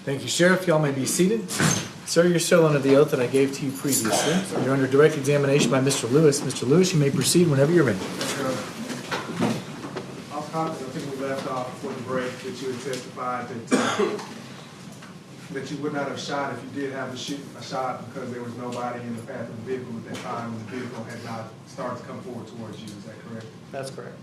Thank you, Sheriff. Y'all may be seated. Sir, you're still under the oath that I gave to you previously. You're under direct examination by Mr. Lewis. Mr. Lewis, you may proceed whenever you're ready. Off topic, I think we left off before the break that you had testified that you would not have shot if you did have a shot because there was nobody in the path of the vehicle at that time when the vehicle had not started to come forward towards you. Is that correct? That's correct.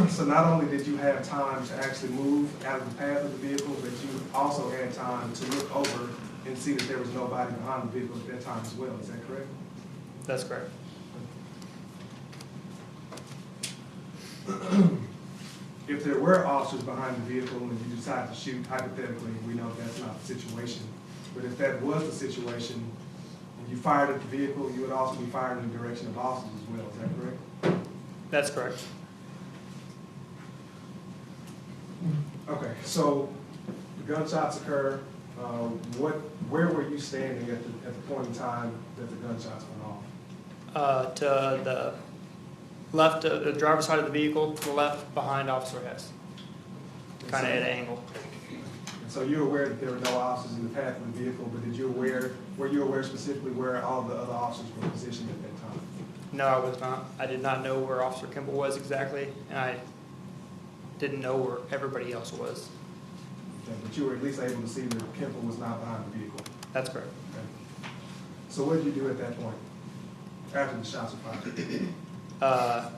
So not only did you have time to actually move out of the path of the vehicle, but you also had time to look over and see that there was nobody behind the vehicle at that time as well. Is that correct? That's correct. If there were officers behind the vehicle and you decided to shoot, hypothetically, we know that's not the situation. But if that was the situation, and you fired at the vehicle, you would also be firing in the direction of officers as well. Is that correct? That's correct. Okay, so the gunshots occur. Where were you standing at the point in time that the gunshots went off? To the left, the driver's side of the vehicle, to the left behind Officer Hess, kind of at an angle. And so you're aware that there were no officers in the path of the vehicle, but were you aware specifically where all the other officers were positioned at that time? No, I was not. I did not know where Officer Kimball was exactly, and I didn't know where everybody else was. Okay, but you were at least able to see that Kimball was not behind the vehicle. That's correct. Okay. So what did you do at that point, after the shots were fired?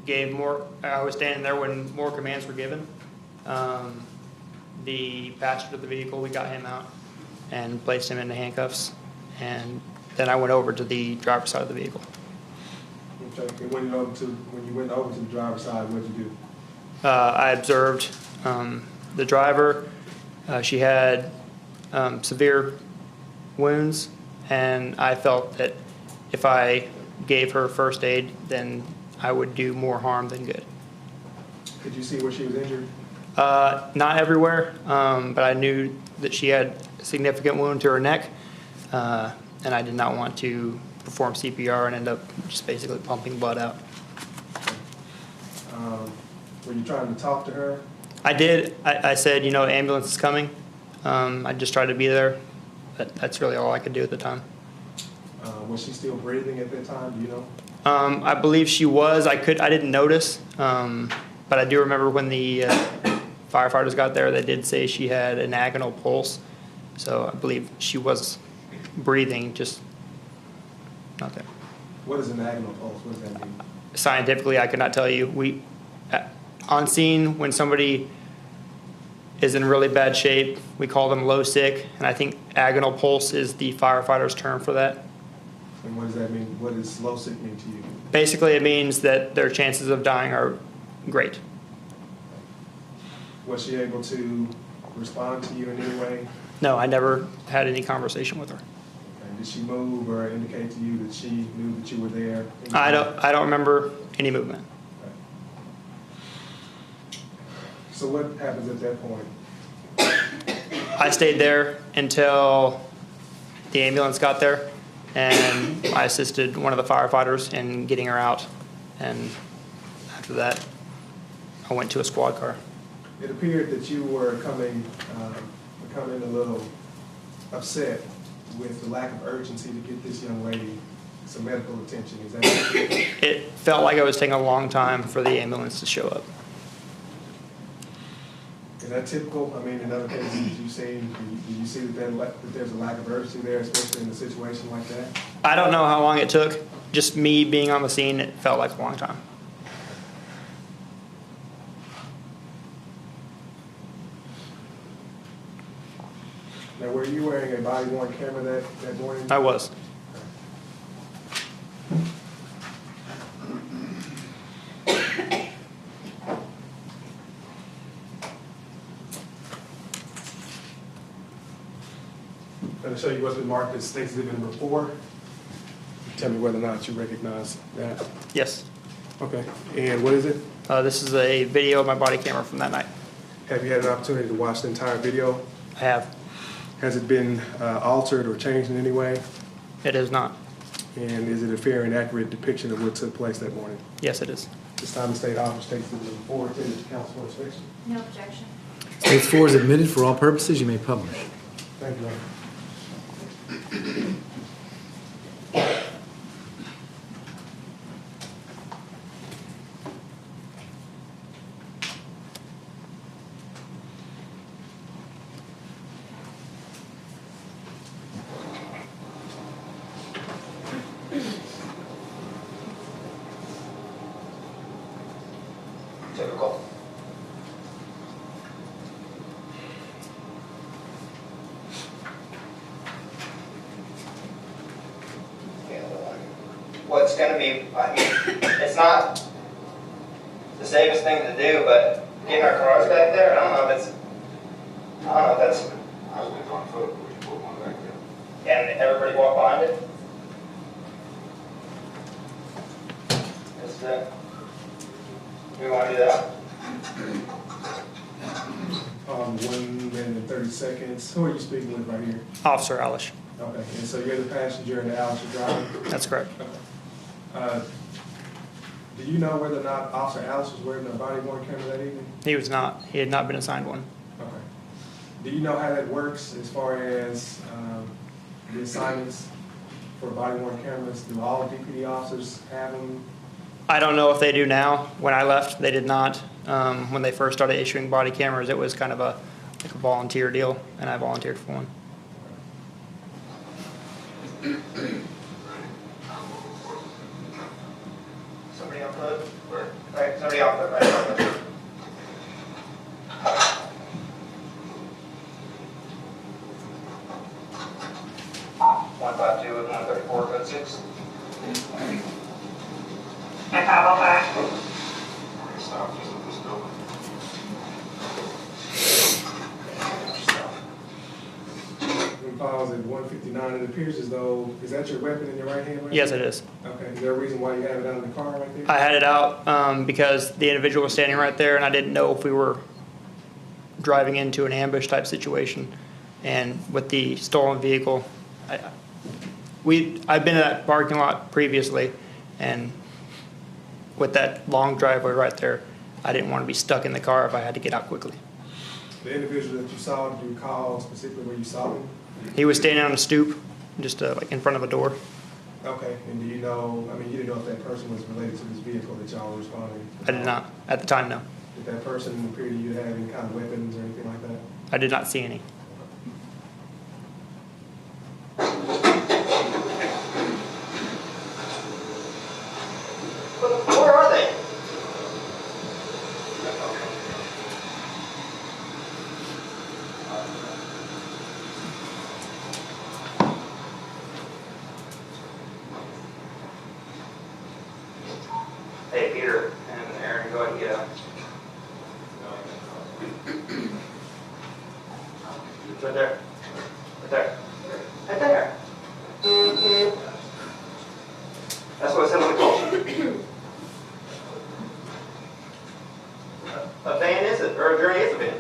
Gave more. I was standing there when more commands were given. The passenger of the vehicle, we got him out and placed him in the handcuffs, and then I went over to the driver's side of the vehicle. Okay, and when you went over to the driver's side, what did you do? I observed the driver. She had severe wounds, and I felt that if I gave her first aid, then I would do more harm than good. Could you see where she was injured? Not everywhere, but I knew that she had a significant wound to her neck, and I did not want to perform CPR and end up just basically pumping blood out. Were you trying to talk to her? I did. I said, you know, ambulance is coming. I just tried to be there. But that's really all I could do at the time. Was she still breathing at that time? Do you know? I believe she was. I didn't notice, but I do remember when the firefighters got there, they did say she had an agonal pulse. So I believe she was breathing, just not there. What is an agonal pulse? What does that mean? Scientifically, I could not tell you. On scene, when somebody is in really bad shape, we call them low sick, and I think agonal pulse is the firefighter's term for that. And what does that mean? What does low sick mean to you? Basically, it means that their chances of dying are great. Was she able to respond to you in any way? No, I never had any conversation with her. And did she move or indicate to you that she knew that you were there? I don't remember any movement. So what happens at that point? I stayed there until the ambulance got there, and I assisted one of the firefighters in getting her out, and after that, I went to a squad car. It appeared that you were becoming a little upset with the lack of urgency to get this young lady some medical attention. Is that true? It felt like it was taking a long time for the ambulance to show up. Is that typical? I mean, in other cases, do you see that there's a lack of urgency there, especially in a situation like that? I don't know how long it took. Just me being on the scene, it felt like a long time. Now, were you wearing a body-worn camera that morning? I was. I'm going to show you what's been marked as states that have been rapport. Tell me whether or not you recognize that. Yes. Okay. And what is it? This is a video of my body camera from that night. Have you had an opportunity to watch the entire video? I have. Has it been altered or changed in any way? It is not. And is it a fair and accurate depiction of what took place that morning? Yes, it is. This time the state officer states that the report attended to counsel for inspection. No objection. Case 4 is admitted for all purposes. You may publish. Thank you, Your Honor. Typical. What's going to be, I mean, it's not the safest thing to do, but getting our cars back there, I don't know if that's, I was on foot, we put one back there. and everybody walk behind it? We want to do that? 1 minute and 30 seconds. Who are you speaking with right here? Officer Alish. Okay, and so you're the passenger and the Alice you're driving? That's correct. Okay. Do you know whether or not Officer Alice was wearing a body-worn camera that evening? He was not. He had not been assigned one. Okay. Do you know how that works as far as the assignments for body-worn cameras? Do all DPD officers have them? I don't know if they do now. When I left, they did not. When they first started issuing body cameras, it was kind of a volunteer deal, and I volunteered for one. Somebody on foot? Right, somebody on foot, right on foot. 152 and 134, code 6. Stop just at this building. We pause at 1:59. It appears as though, is that your weapon in your right hand? Right Yes, there? it is. Okay, is there a reason why you have it out in the car right there? I had it out because the individual was standing right there, and I didn't know if we were driving into an ambush type situation. And with the stolen vehicle, I've been in that parking lot previously, and with that long driveway right there, I didn't want to be stuck in the car if I had to get out quickly. The individual that you saw, do you recall specifically where you saw him? He was standing on a stoop, just like in front of a door. Okay, and do you know, I mean, you didn't know if that person was related to this vehicle that y'all were responding to? I did not, at the time, no. Did that person appear to you to have any kind of weapons or anything like that? I did not see any. Where are they? Hey, Peter and Aaron, go ahead and get up. Right there. Right there. Right there. That's what it said on the call. A van is it, or a journey is a van.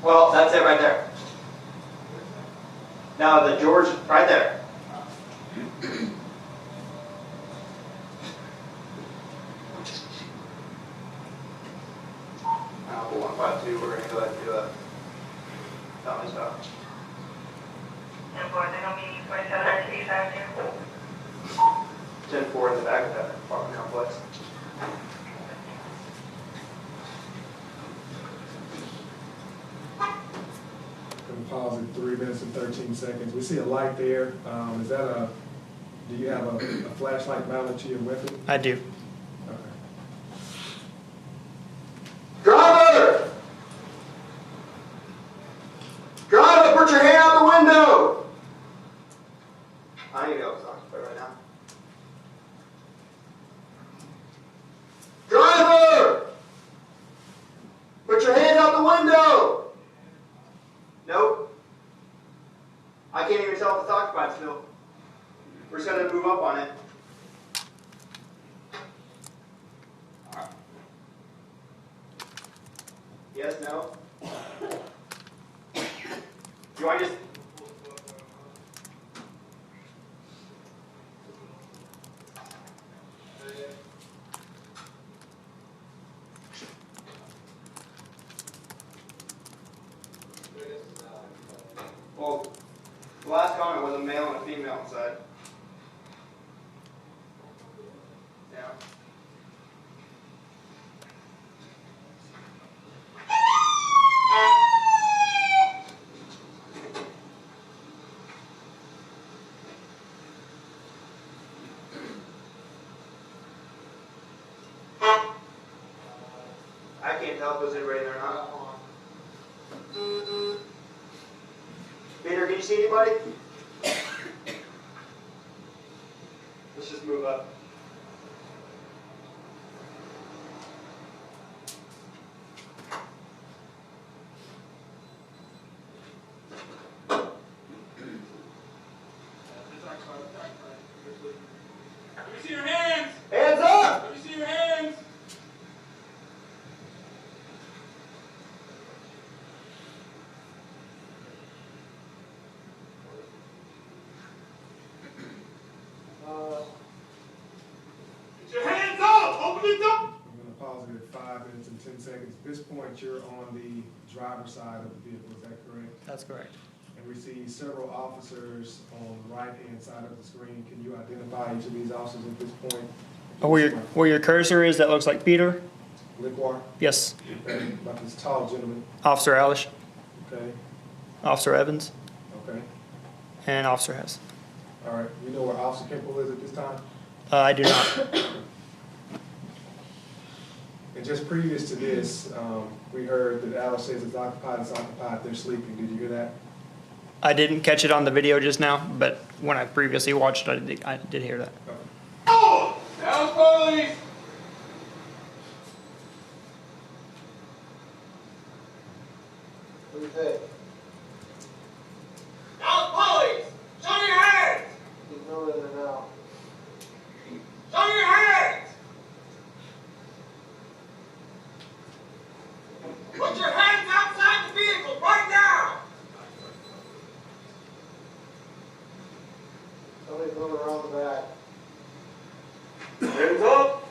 Well, that's it right there. Now the George, right there. Now for 152, we're going to go ahead and do a felony stop. 10-4 in the back of that apartment complex. Gonna pause at 3 minutes and 13 seconds. We see a light there. Is that do you have a flashlight mounted to your weapon? I do. Okay. Driver! Driver, put your hand out the window! I need to go occupied right now. Driver! Put your hand out the window! Nope. I can't even tell if it's occupied still. We're just going to move up on it. Yes, no? Do I just... The last comment was a male and a female inside. Yeah. I can't tell if there's anybody there or not. Peter, can you see anybody? Let's just move up. Let me see your hands! Hands up! Let me see your hands! Get your hands up! Open the door! I'm gonna pause it at 5 minutes and 10 seconds. At this point, you're on the driver's side of the vehicle, is that correct? That's correct. And we see several officers on the right-hand side of the screen. Can you identify each of these officers at this point? Where your cursor is, that looks like Peter? Liquar, Yes. okay, about this tall gentleman, Officer Alish, okay, Officer Evans, okay. and Officer Hess. All right, you know where Officer Kimball is at this time? I do not. And just previous to this, we heard that Alice says it's occupied, they're sleeping. Did you hear that? I didn't catch it on the video just now, but when I previously watched it, I did hear that. Okay. Oh! Down, police! What do you think? Down, police! Show your hands! He's nowhere there now. Show your hands! Put your hands outside the vehicle right now! Somebody's moving around the back. Hands up!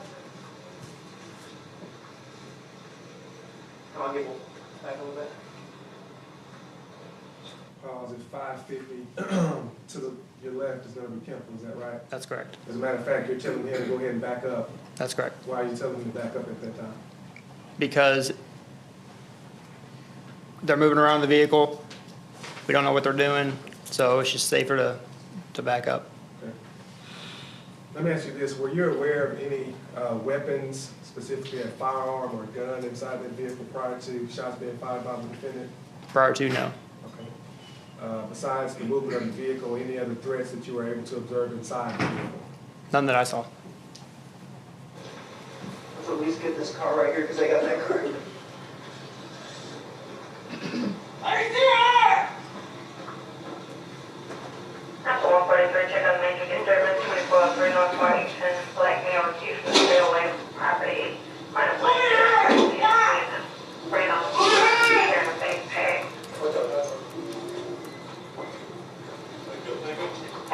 Come on, Gable. Back a little bit. Pause at 5:50. To your left is gonna be Kimball, is that right? That's correct. As a matter of fact, you're telling him to go ahead and back up. That's correct. Why are you telling him to back up at that time? Because they're moving around the vehicle. We don't know what they're doing, so it's just safer to back up. Okay. Let me ask you this, were you aware of any weapons, specifically a firearm or a gun inside that vehicle prior to shots being fired by the defendant? Prior to, no. Okay. Besides the movement of the vehicle, any other threats that you were able to observe inside the vehicle? None that I saw. Let's at least get this car right here because I got that car. I see her! That's 143, check on major disturbance, 2403 North Washington, black male refused to stay away from property. Minor Brady on the here in the face tag. What's up,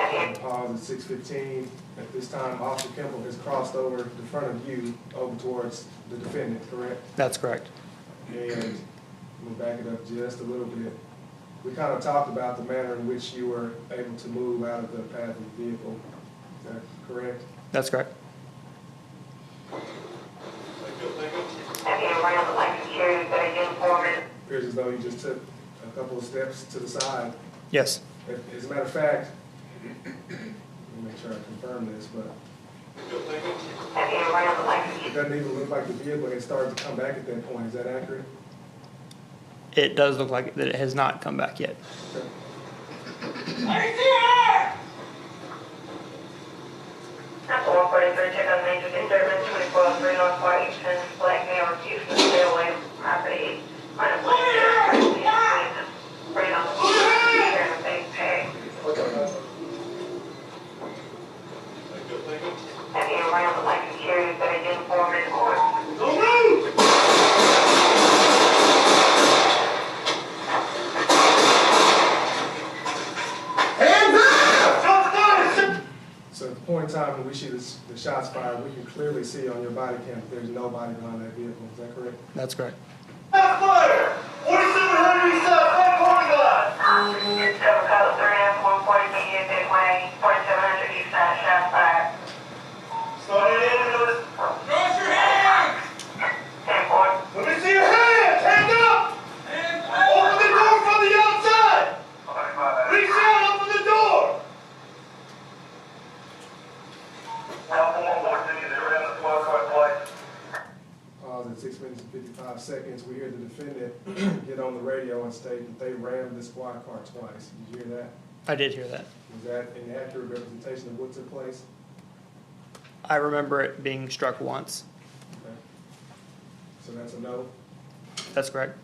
man? Pause at 6:15. At this time, Officer Kimball has crossed over the front of you over towards the defendant, correct? That's correct. And we'll back it up just a little bit. We kind of talked about the manner in which you were able to move out of the path of the vehicle. Is that correct? That's correct. Having around the like security, but again, foreman. Appears as though you just took a couple of steps to the side. Yes. As a matter of fact, let me make sure I confirm this, but Having around the like it security. doesn't even look like the vehicle had started to come back at that point. Is that accurate? It does look like that it has not come back yet. Okay. I see her! That's 143, check on major disturbance, 2403 North Washington, black male refused to stay away from property. Minor Brady on the here in the face tag. What's up, man? Having around the like security, but again, foreman. Don't move! So at the point in time when we see the shots fired, we can clearly see on your body cam that there's nobody behind that vehicle. Is that correct? That's correct. Fire! 4700 South, that parking lot! It's 7 3 1 we hear the defendant get on the radio and state that they rammed the squad car twice. Did you hear that? I did hear that. Was that an accurate representation of what took place? I remember it being struck once. Okay. So that's a no? That's correct.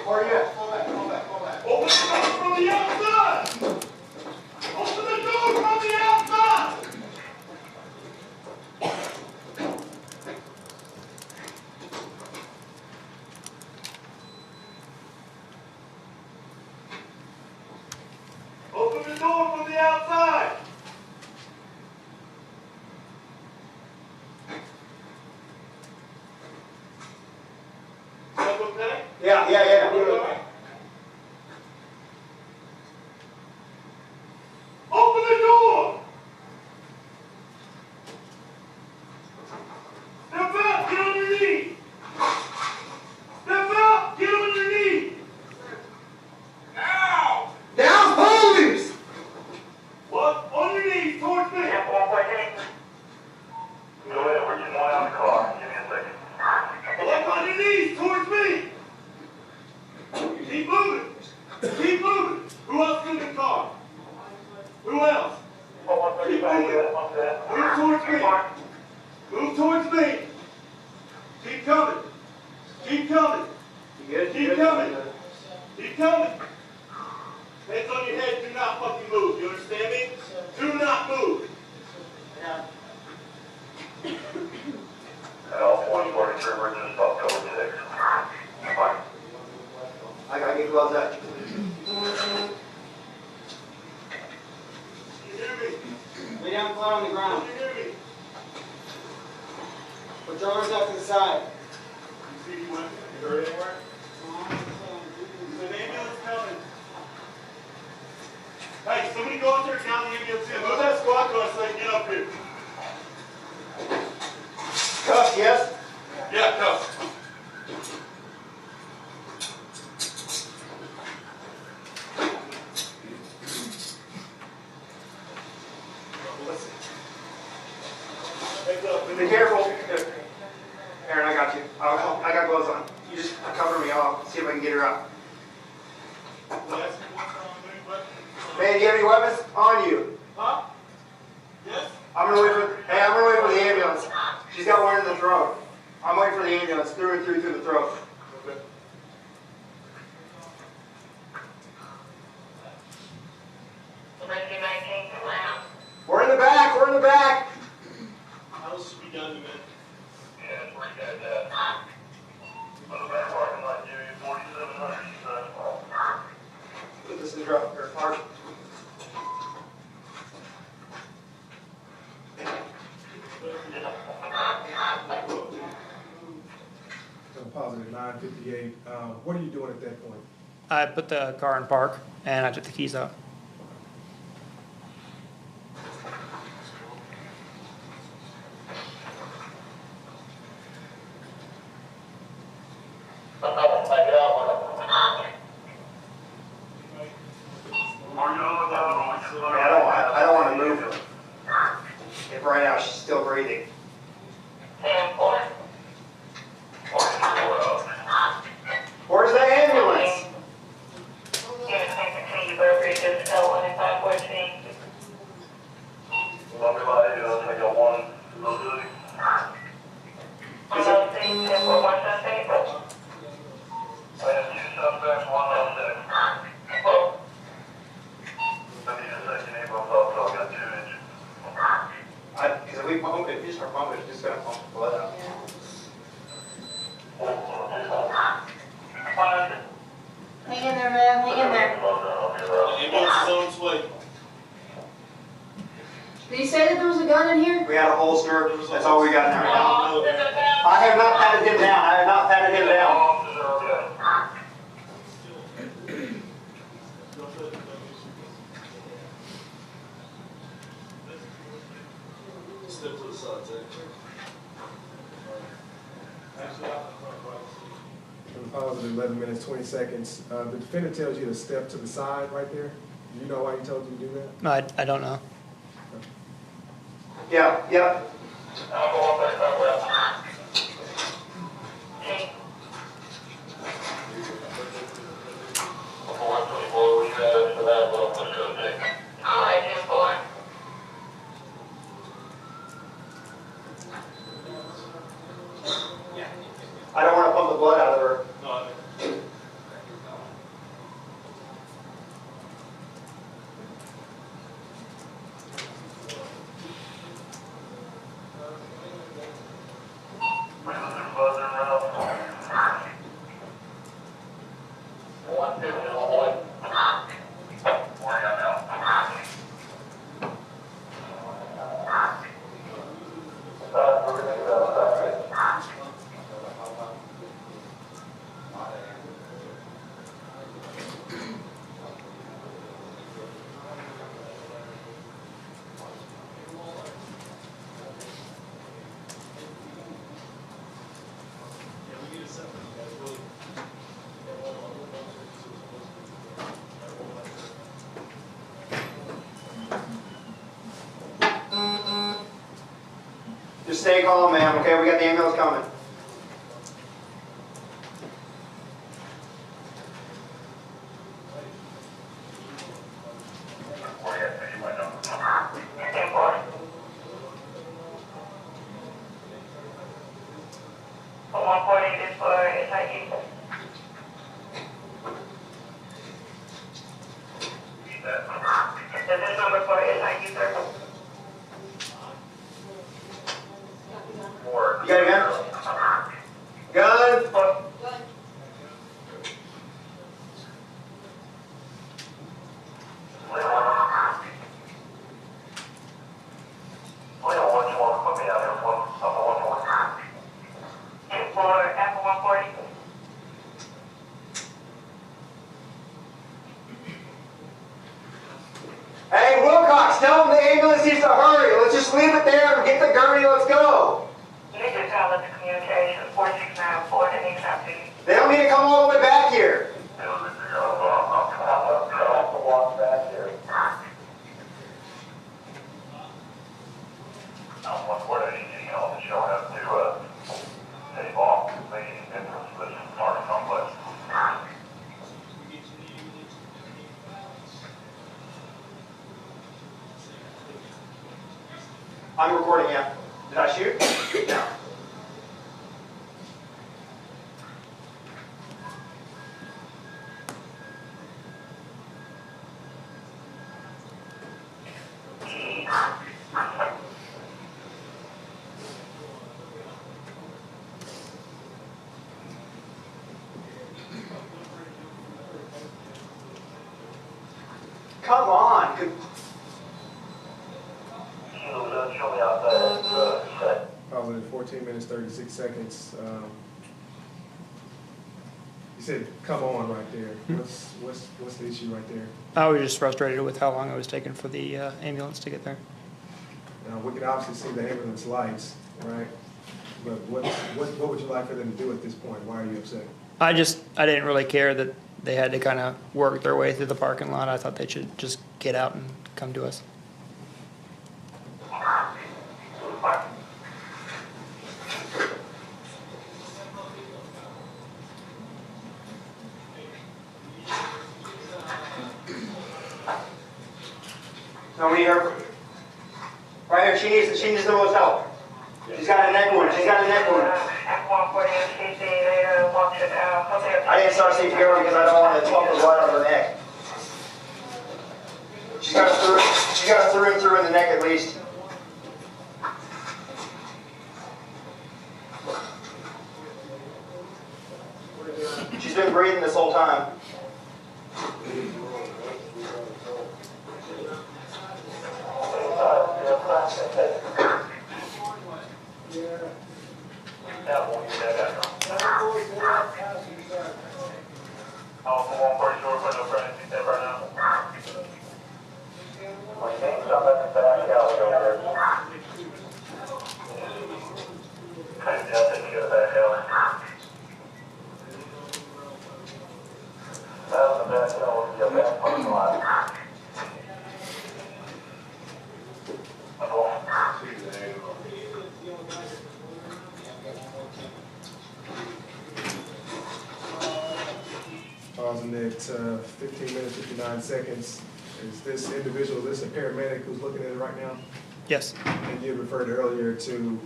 Where are you at? Open the door from the outside! Open the door from the outside! Open the door from the outside! That's okay? Yeah. Open the door! Step out, get on your knees! Step out, get on your knees! Now! Down, police! What? On your knees towards me! Ten 414. Go ahead, we're getting one out of the car. Give me a second. Look on your knees towards me! Keep moving! Keep moving! Who else in the car? Who else? Keep moving! Move towards me! Move towards me! Keep coming! Keep coming! Keep coming! Keep coming! Hands on your head, do not fucking move, you understand me? Do not move! And all points for insurance and stop code 6. Fine. I gotta get gloves out. You hear me? Lay down flat on the ground. You hear me? Put your arms out to the side. You see you went, you heard anywhere? There's an ambulance coming. Hey, somebody go out there and count the ambulance in. Move that squad car so they can get up here. Cuffs, yes? Yeah, go. Be careful. Aaron, I got you. I got gloves on. You just cover me. I'll see if I can get her out. Man, do you have any weapons on you? Huh? Yes? I'm gonna wait for the ambulance. She's got one in the throat. I'm waiting for the ambulance through the throat. Okay. Brady 19, loud. We're in the back. How else should be done in a minute? Yeah, it's pretty bad, Dad. On the back parking lot, give you 4,700, son. Put this in the truck or park. I'm positive 9:58. What are you doing at that point? I put the car in park and I took the keys out. I don't want to move her. If right now she's still breathing. 10-4. Where's the ambulance? Unit 10 Burberry's L1 and 514. I got one. On those things, 10-4-1 suspect. I have 2 suspects, 1 on deck. Oh, I need a second April, so I got 2 inch. Because if we pump it, if you start pumping, it's just going to pump the blood out. Hang in there, man. Hang in there. The ambulance is on its way. Did you say that there was a gun in here? We had a holster. That's all we got now. No, I have not patted him down. I have not patted him down. Step to the side, Zach. I'm positive 11 minutes, 20 seconds. The defendant tells you to step to the side right there. Do you know why he told you to do that? No, I don't know. Yeah, yep. I'm going 35 left. Before 124, we got for that, but I'm going to go take. All right, 10-4. I don't want to pump the blood out of her. Buzzing around. 150 on the way. Where are you now? We're going to get outside. Just stay calm, ma'am, okay? We got the ambulance coming. Where you at? You might know. 10-4. For 140, this for SIU. Beat that. Is this number for SIU, sir? More. You got a gun? Gun? Leo, what do you want to put me out here for? Up to 140. And for Apple 140. Hey, Wilcox, tell them the ambulance needs to hurry. Let's just leave it there and get the gurney, let's go. You need to tell us the communication 4694 that needs out to you. They don't need to come all the way back here. I'll walk back here. I'm 140, you know, showing up to take off the entrance to this apartment complex. I'm recording, yeah. Did I shoot? No. Come on. Good. Show me out there. Probably in 14 minutes, 36 seconds. You said, come on, right there. What's the issue right there? I was just frustrated with how long it was taking for the ambulance to get there. Now, we can obviously see the ambulance lights, right? But what would you like for them to do at this point? Why are you upset? I didn't really care that they had to kind of work their way through the parking lot. I thought they should just get out and come to us. No, we need her. Right here, she needs the most help. She's got a neck wound. She's got a neck wound. Apple 140 MCC, they walked it out. I didn't start CPR because I don't want to pump the blood out of her neck. She's got a through and through in the neck at least. She's been breathing this whole time. Pausing at 15 minutes, 59 seconds. Is this individual, is this a paramedic who's looking at it right now? Yes. And you referred earlier to him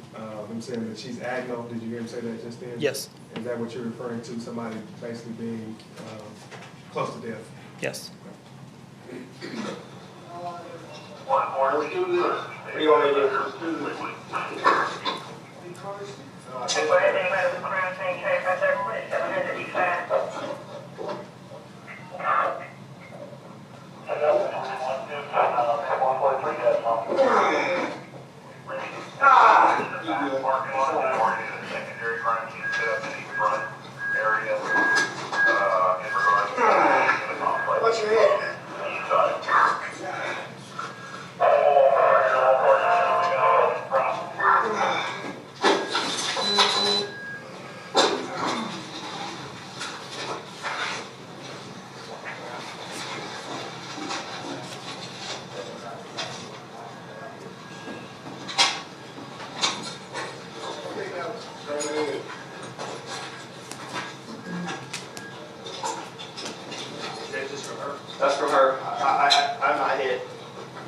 saying that she's agno. Did you hear him say that just then? Yes. Is that what you're referring to, somebody basically being close to death? Yes. One more. Let's do this. What do you want me to do? Let's do this. And go ahead and anybody with crime scene check right there, please, 755. Parking lot, secondary crime scene set up in the front area, in regards to the complex. What's your head? East side. That's from her. I'm not hit.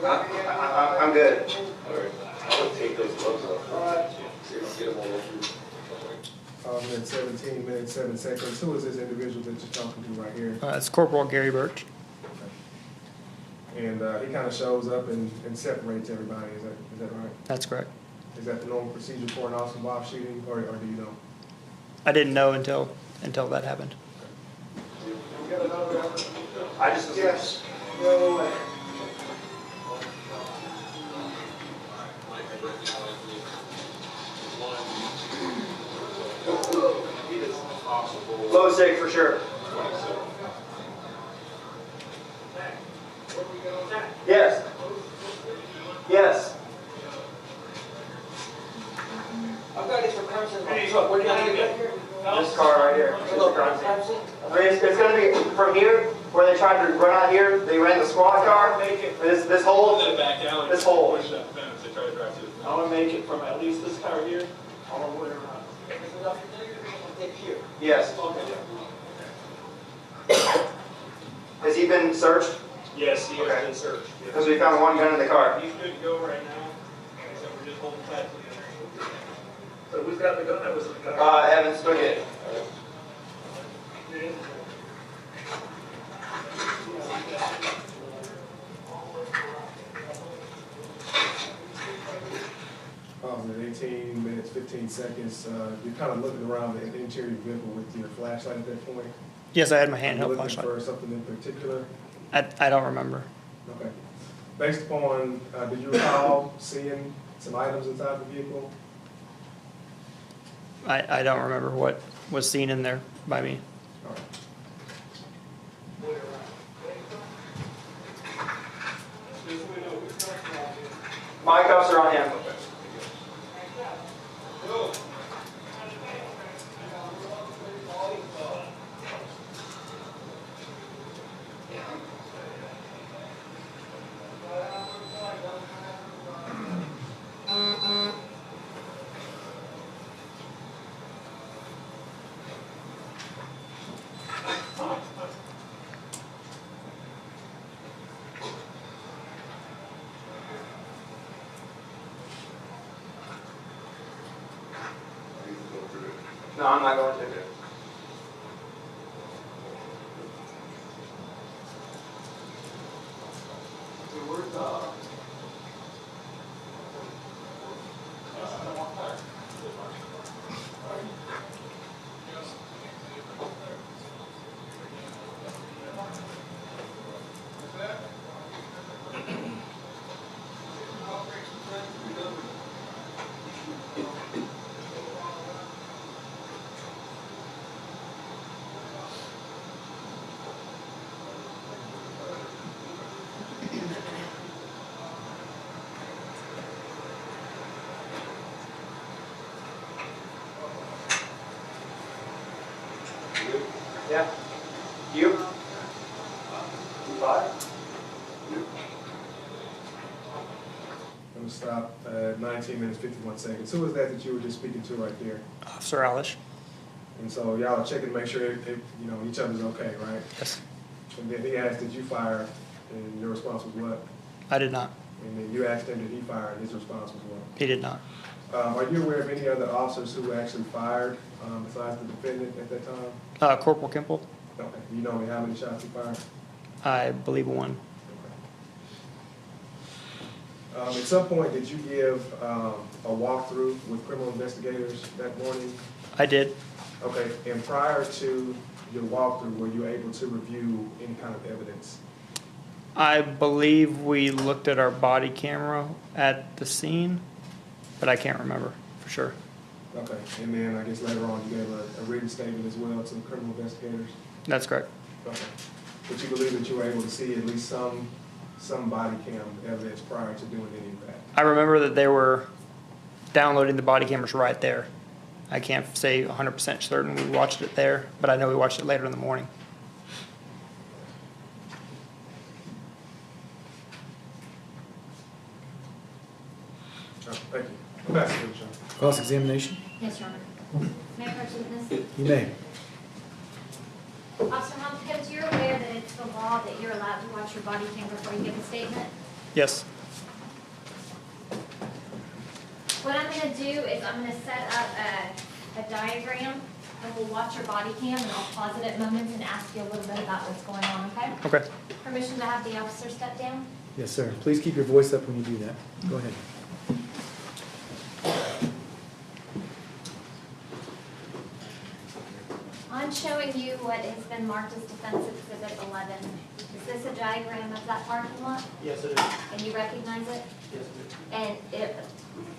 I'm good. I would take those gloves off. So you don't get them all over. 5 minutes, 17 minutes, 7 seconds. Who is this individual that you're talking to right here? It's Corporal Gary Birch. And he kind of shows up and separates everybody. Is that right? That's correct. Is that the normal procedure for an Austin Bob shooting, or do you know? I didn't know until that happened. I just, yes. No way. Low stake for sure. Yes. Yes. I've got it for crime scene. Look, where do you want me to get here? This car right here. This is the crime scene. Crime scene? I mean, it's going to be from here, where they tried to run out here. They ran the squad car. This hole. Back down. This hole. Push that fence. They try to drive through. I want to make it from at least this car here, all the way around. If it's enough to do, I'll take here. Yes. Okay. Has he been searched? Yes, he Okay. has been searched. Because we found one gun in the car. He's good to go right now, so we're just holding tight to the other. So who's got the gun that was in the car? Evans took it. Pausing at 18 minutes, 15 seconds. You're kind of looking around the interior vehicle with your flashlight at that point. Yes, I had my You're handheld looking flashlight. for something in particular? I don't remember. Okay. Based upon, did you recall seeing some items inside the vehicle? I don't remember what was seen in there by me. All right. My cuffs are on him. No, I'm not going to. Yeah. You? Five? I'm gonna stop at 19 minutes, 51 seconds. Who was that you were just speaking to right there? Officer Alish. And so y'all are checking to make sure each other's okay, right? Yes. And then he asked, did you fire? And your response was what? I did not. And then you asked him, did he fire? And his response was what? He did not. Are you aware of any other officers who actually fired besides the defendant at that time? Corporal Kimple, Okay. You know how many shots he fired? I believe one. At some point, did you give a walkthrough with criminal investigators that morning? I did. Okay, and prior to your walkthrough, were you able to review any kind of evidence? I believe we looked at our body camera at the scene, but I can't remember for sure. Okay, and then I guess later on, you gave a written statement as well to the criminal investigators? That's correct. Okay. But you believe that you were able to see at least some body cam evidence prior to doing any of that? I remember that they were downloading the body cameras right there. I can't say 100% certain we watched it there, but I know we watched it later in the morning. Thank you. Ambassador John. Cross-examination? Yes, Your Honor. May I proceed with this? You may. Officer Hopkins, you're aware that it's the law that you're allowed to watch your body cam before you give a statement? Yes. What I'm gonna do is I'm gonna set up a diagram, and we'll watch your body cam, and I'll pause it at moments and ask you a little bit about what's going on, okay? Okay. Permission to have the officer step down? Yes, sir. Please keep your voice up when you do that. Go ahead. I'm showing you what has been marked as Defense Exhibit 11. Is this a diagram of that parking lot? Yes, it is. And you recognize it? Yes, it is. And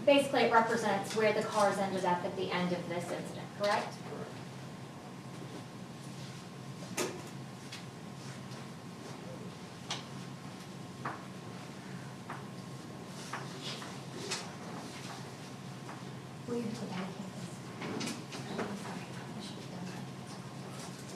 basically it represents where the cars ended up at the end of this incident, correct? Will you put that in? I'm sorry, I should have done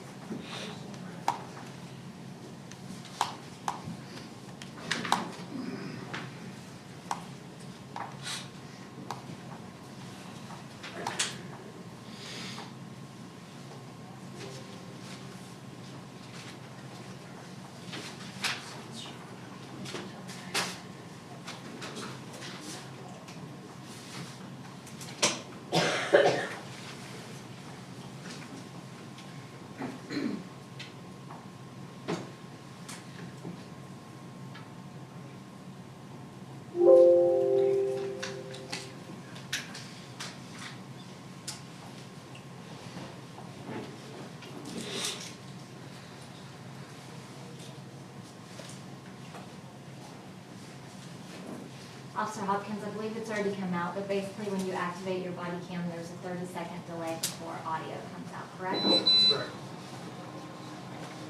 Officer Hopkins, I believe it's already come out, but basically when you activate your body cam, there's a 30-second delay before audio comes out, correct? Correct.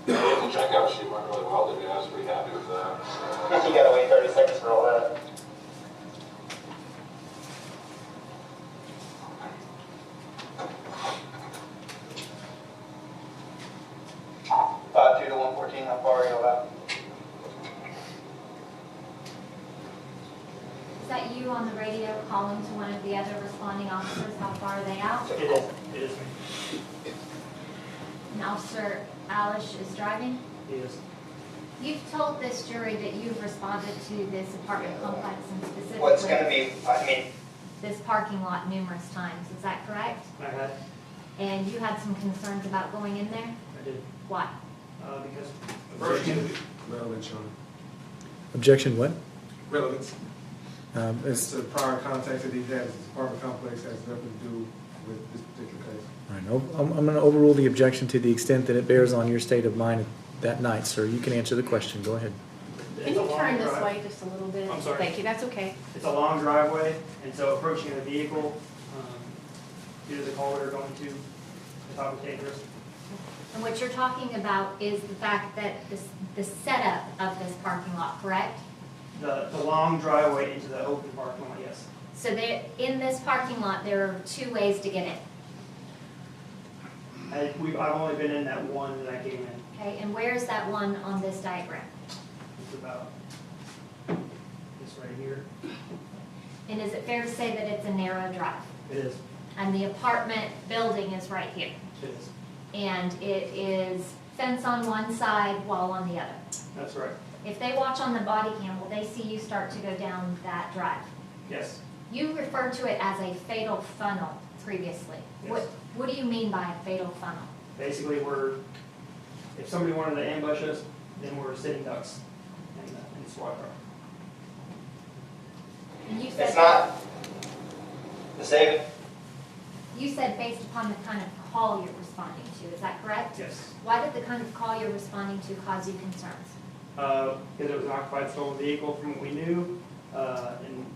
The checkout sheet went really well today. I was pretty happy with that. You gotta wait 30 seconds for all that. Two to 114, how far are you about? Is that you on the radio calling to one of the other responding officers? How far are they out? It is. It is. And Officer Alish is driving? He is. You've told this jury that you've responded to this apartment complex and specifically What's gonna be, this parking lot numerous times, is that correct? I had. And you had some concerns about going in there? I did. Why? Because Objection. Relevance, Sean. Objection what? Relevance. It's- To the prior context that he had, this apartment complex has nothing to do with this particular case. All right, I'm going to overrule the objection to the extent that it bears on your state of mind that night, sir. You can answer the question. Go ahead. Can you turn this way just a little bit? I'm sorry. Thank you, that's okay. It's a long driveway, and so approaching a vehicle, due to the culvert going to the top of dangerous. And what you're talking about is the fact that the setup of this parking lot, correct? The long driveway into the open parking lot, yes. So there, in this parking lot, there are two ways to get in, I've only been in that one that I came in. okay? And where's that one on this diagram? It's about this right here. And is it fair to say that it's a narrow drive? It is. And the apartment building is right here. It is. And it is fence on one side, wall on the other. That's right. If they watch on the body cam, will they see you start to go down that drive? Yes. You referred to it as a fatal funnel previously. Yes. What do you mean by a fatal funnel? Basically, if somebody wanted to ambush us, then we're sitting ducks in the squad car. And you said, It's not the same. you said based upon the kind of call you're responding to, is that correct? Yes. Why did the kind of call you're responding to cause you concerns? Because it was an occupied stolen vehicle from what we knew, and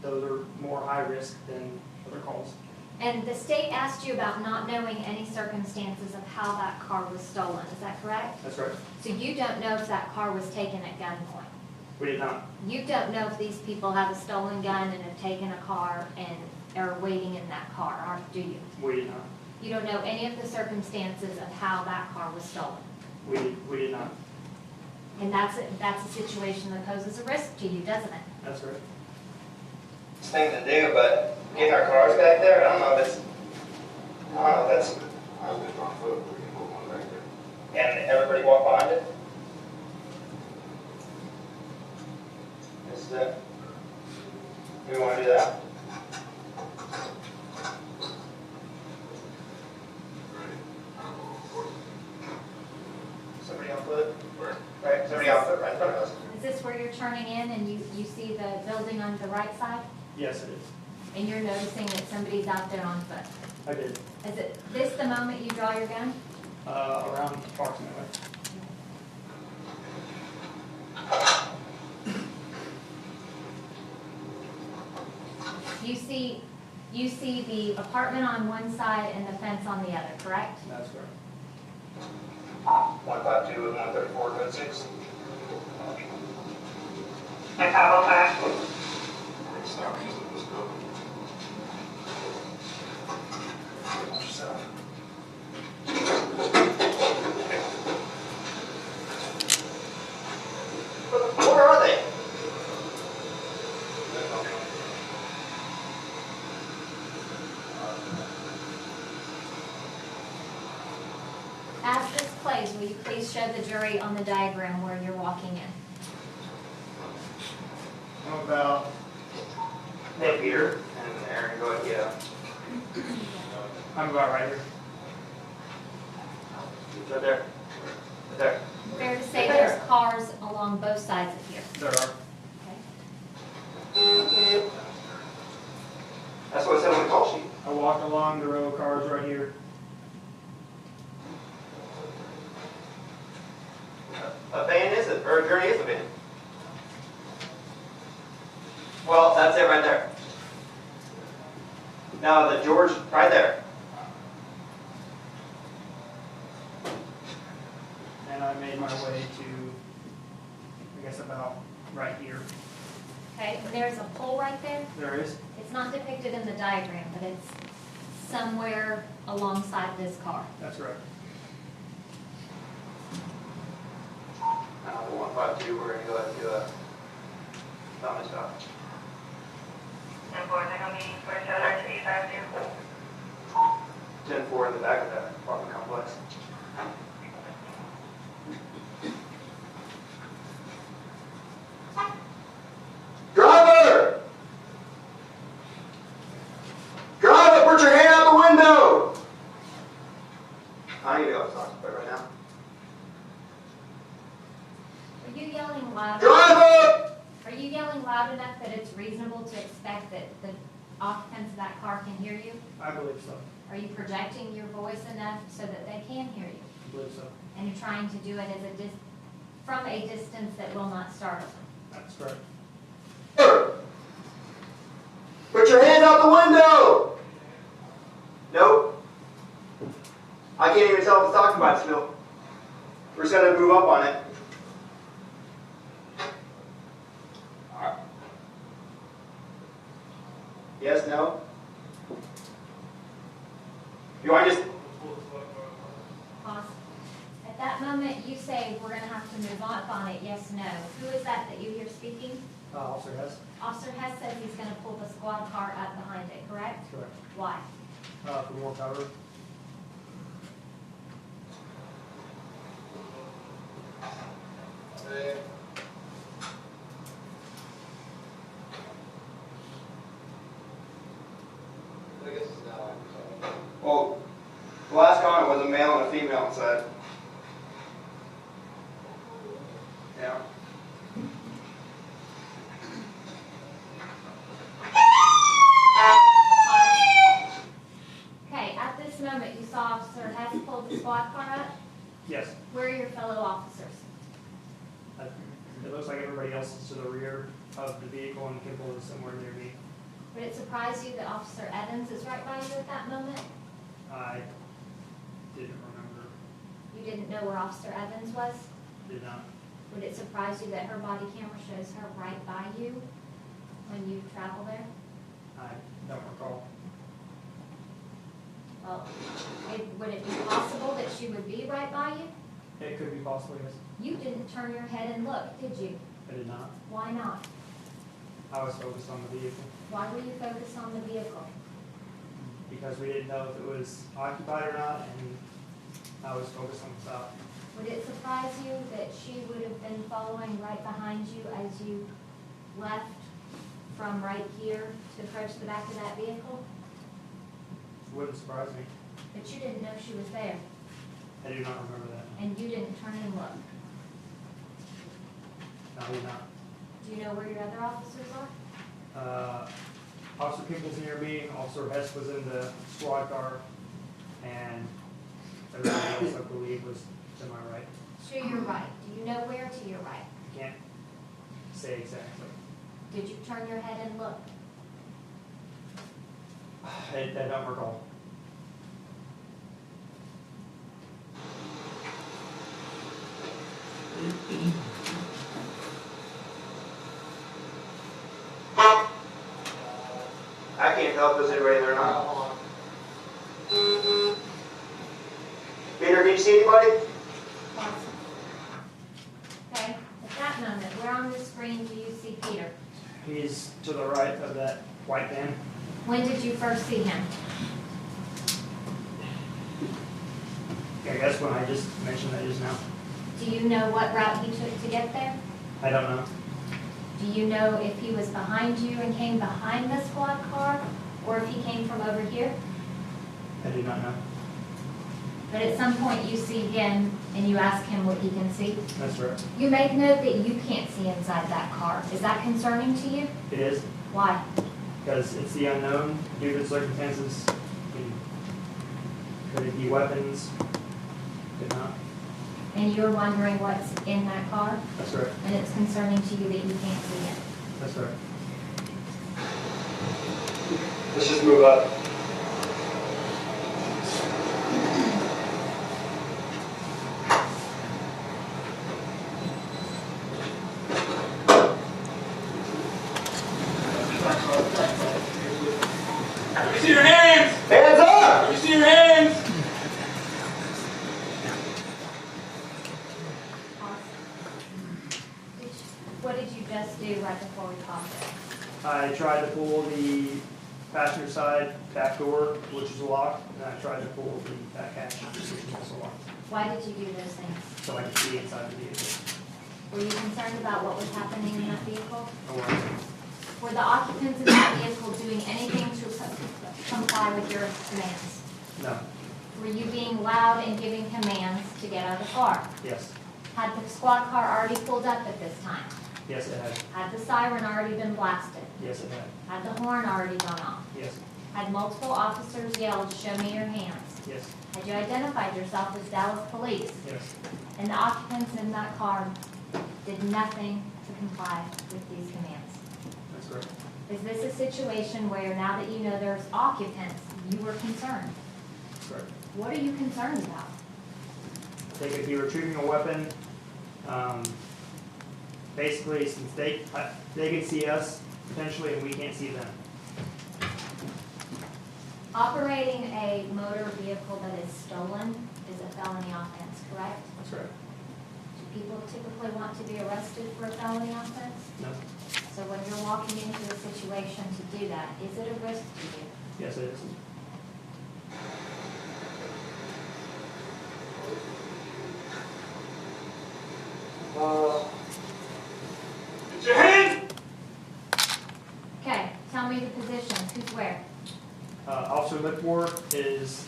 those are more high risk than other calls. And the state asked you about not knowing any circumstances of how that car was stolen, is that correct? That's right. So you don't know if that car was taken at gunpoint? We did not. You don't know if these people have a stolen gun and have taken a car and are waiting in that car, or do you? We did not. You don't know any of the circumstances of how that car was stolen? We did not. And that's a situation that poses a risk to you, doesn't it? That's right. It's thing to do, but getting our cars back there, I don't know if that's. I was just on foot, we can move on back there. And everybody walk behind it. Is that? Do we want to do that? Somebody on foot? Right, somebody on foot right in front of us. Is this where you're turning in and you see the building on the right side? Yes, it is. And you're noticing that somebody's out there on foot? I did. Is it this the moment you draw your gun? Around approximately. You see the apartment on one side and the fence on the other, correct? That's correct. 152 and 134, code 6. I have a flash. Stop using this building. Where are they? As this plays, will you please show the jury on the diagram where you're walking in? I'm about, Hey, Peter and Aaron, go ahead, yeah. I'm about right here. Right there. Right there. Fair to say there's cars along both sides of here. There are. Okay. That's what it said on the call sheet. I walked along the row of cars right here. A van is it, or a gurney is a van. Well, that's it right there. Now the George, right there. And I made my way to, I guess, about right here. Okay, there's a pole right there. There is. It's not depicted in the diagram, but it's somewhere alongside this car. That's right. Now the 152, we're gonna go ahead and do a dummy stop. And board, they're gonna be for each other to 852. 10-4 in the back of that apartment complex. Driver! Driver, put your hand out the window! I need to go outside right now. Are you yelling loud? Driver! Are you yelling loud enough that it's reasonable to expect that the occupants of that car can hear you? I believe so. Are you projecting your voice enough so that they can hear you? I believe so. And you're trying to do it as from a distance that will not startle them? That's correct. Put your hand out the window! Nope. I can't even tell if it's talking about still. We're just gonna move up on it. Yes, no? You want to just... Pause. At that moment, you say, we're gonna have to move up on it, yes, no. Who is that you hear speaking? Officer Hess. Officer Hess says he's gonna pull the squad car up behind it, correct? Correct. Why? for more cover. Well, the last comment was a male and a female inside. Yeah. Okay, at this moment, you saw Officer Hess pull the squad car up. Yes. Where are your fellow officers? It looks like everybody else is to the rear of the vehicle and Kimball is somewhere near me. Would it surprise you that Officer Evans is right by you at that moment? I didn't remember. You didn't know where Officer Evans was? Did not. Would it surprise you that her body camera shows her right by you when you travel there? I don't recall. Well, would it be possible that she would be right by you? It could be possible, yes. You didn't turn your head and look, did you? I did not. Why not? I was focused on the vehicle Why were you focused on the vehicle? because we didn't know if it was occupied or not, and I was focused on the stop. Would it surprise you that she would have been following right behind you as you left from right here to approach the back of that vehicle? Wouldn't surprise me. But you didn't know she was there, I do not remember that. and you didn't turn and look. No, I did not. Do you know where your other officers are? Officer Kimball's near me, Officer Hess was in the squad car, and everybody else, I believe, was to my right. To your right. Do you know where to your right? I can't say exactly. Did you turn your head and look? I don't recall. I can't tell if there's anybody there or not. Peter, can you see anybody? Okay, at that moment, where on the screen do you see Peter? He's to the right of that white van. When did you first see him? I guess when I just mentioned that just now. Do you know what route he took to get there? I don't know. Do you know if he was behind you and came behind the squad car, or if he came from over here? I do not know. But at some point you see him and you ask him what he can see. That's right. You make note that you can't see inside that car. Is that concerning to you? It is, Why? because it's the unknown due to the circumstances. Could it be weapons? Could not. And you're wondering what's in that car? That's right. And it's concerning to you that you can't see it. That's right. Let's just move up. Let me see your hands! Hands up! Let me see your hands! What did you just do right before we popped it? I tried to pull the passenger side back door, which is locked, and I tried to pull the back hatch, which is also locked, Why did you do those things? so I could see inside the vehicle. Were you concerned about what was happening in that vehicle? Or was Were the occupants in that vehicle doing anything to comply with your commands? no. Were you being loud and giving commands to get out of the car? Yes. Had the squad car already pulled up at this time? Yes, it had. Had the siren already been blasted? Yes, it had. Had the horn already gone off? Yes. Had multiple officers yelled, "Show me your hands"? Yes. Had you identified yourself as Dallas police? Yes. And the occupants in that car did nothing to comply with these commands? That's correct. Is this a situation where now that you know there's occupants, you were concerned? That's correct. What are you concerned about? They could be retrieving a weapon. Basically, since they can see us potentially and we can't see them. Operating a motor vehicle that is stolen is a felony offense, correct? That's correct. Do people typically want to be arrested for a felony offense? No. So when you're walking into a situation to do that, is it a risk to you? Yes, it is. look for is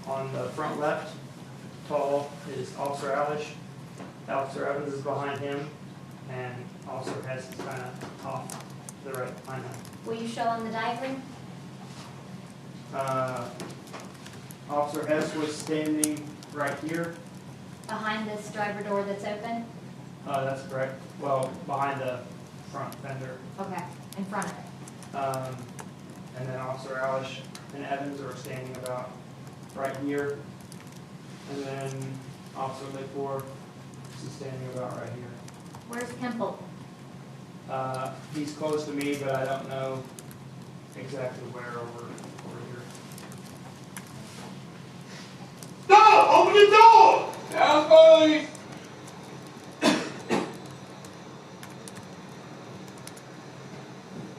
on the front left, tall, is Officer Alish. Officer Evans is behind him, and Officer Hess is kind of off to the right behind him. Will you show on the diagram? Officer Hess was standing right here. Behind this driver door that's open? That's correct. Well, behind the front fender. Okay, in front of it. And then Officer Alish and Evans are standing about right here. And then Officer Lakeford is standing about right here. Where's Kemple? He's close to me, but I don't know exactly where over here. Stop! Open the door! Down, police!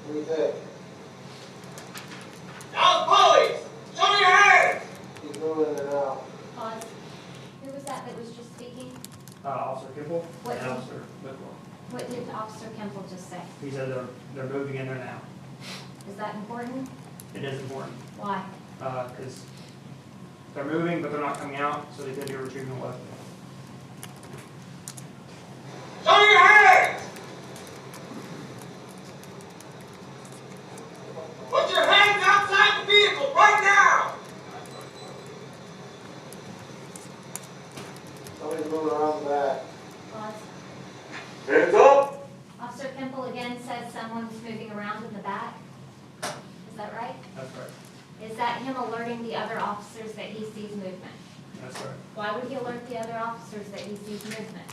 What do you think? Down, police! Show me your hands! He's moving it out. Pause. Who was that was just speaking? Officer Kipple What and did- Officer Lakeford. What did Officer Kemple just say? He said they're moving in there now. Is that important? It is important, Why? because they're moving, but they're not coming out, so they could be retrieving a weapon. Show me your hands! Put your hands outside the vehicle right now! Somebody's moving around the back. Pause. Hands up! Officer Kemple again says someone's moving around in the back. Is that right? That's right. Is that him alerting the other officers that he sees movement? That's right. Why would he alert the other officers that he sees movement?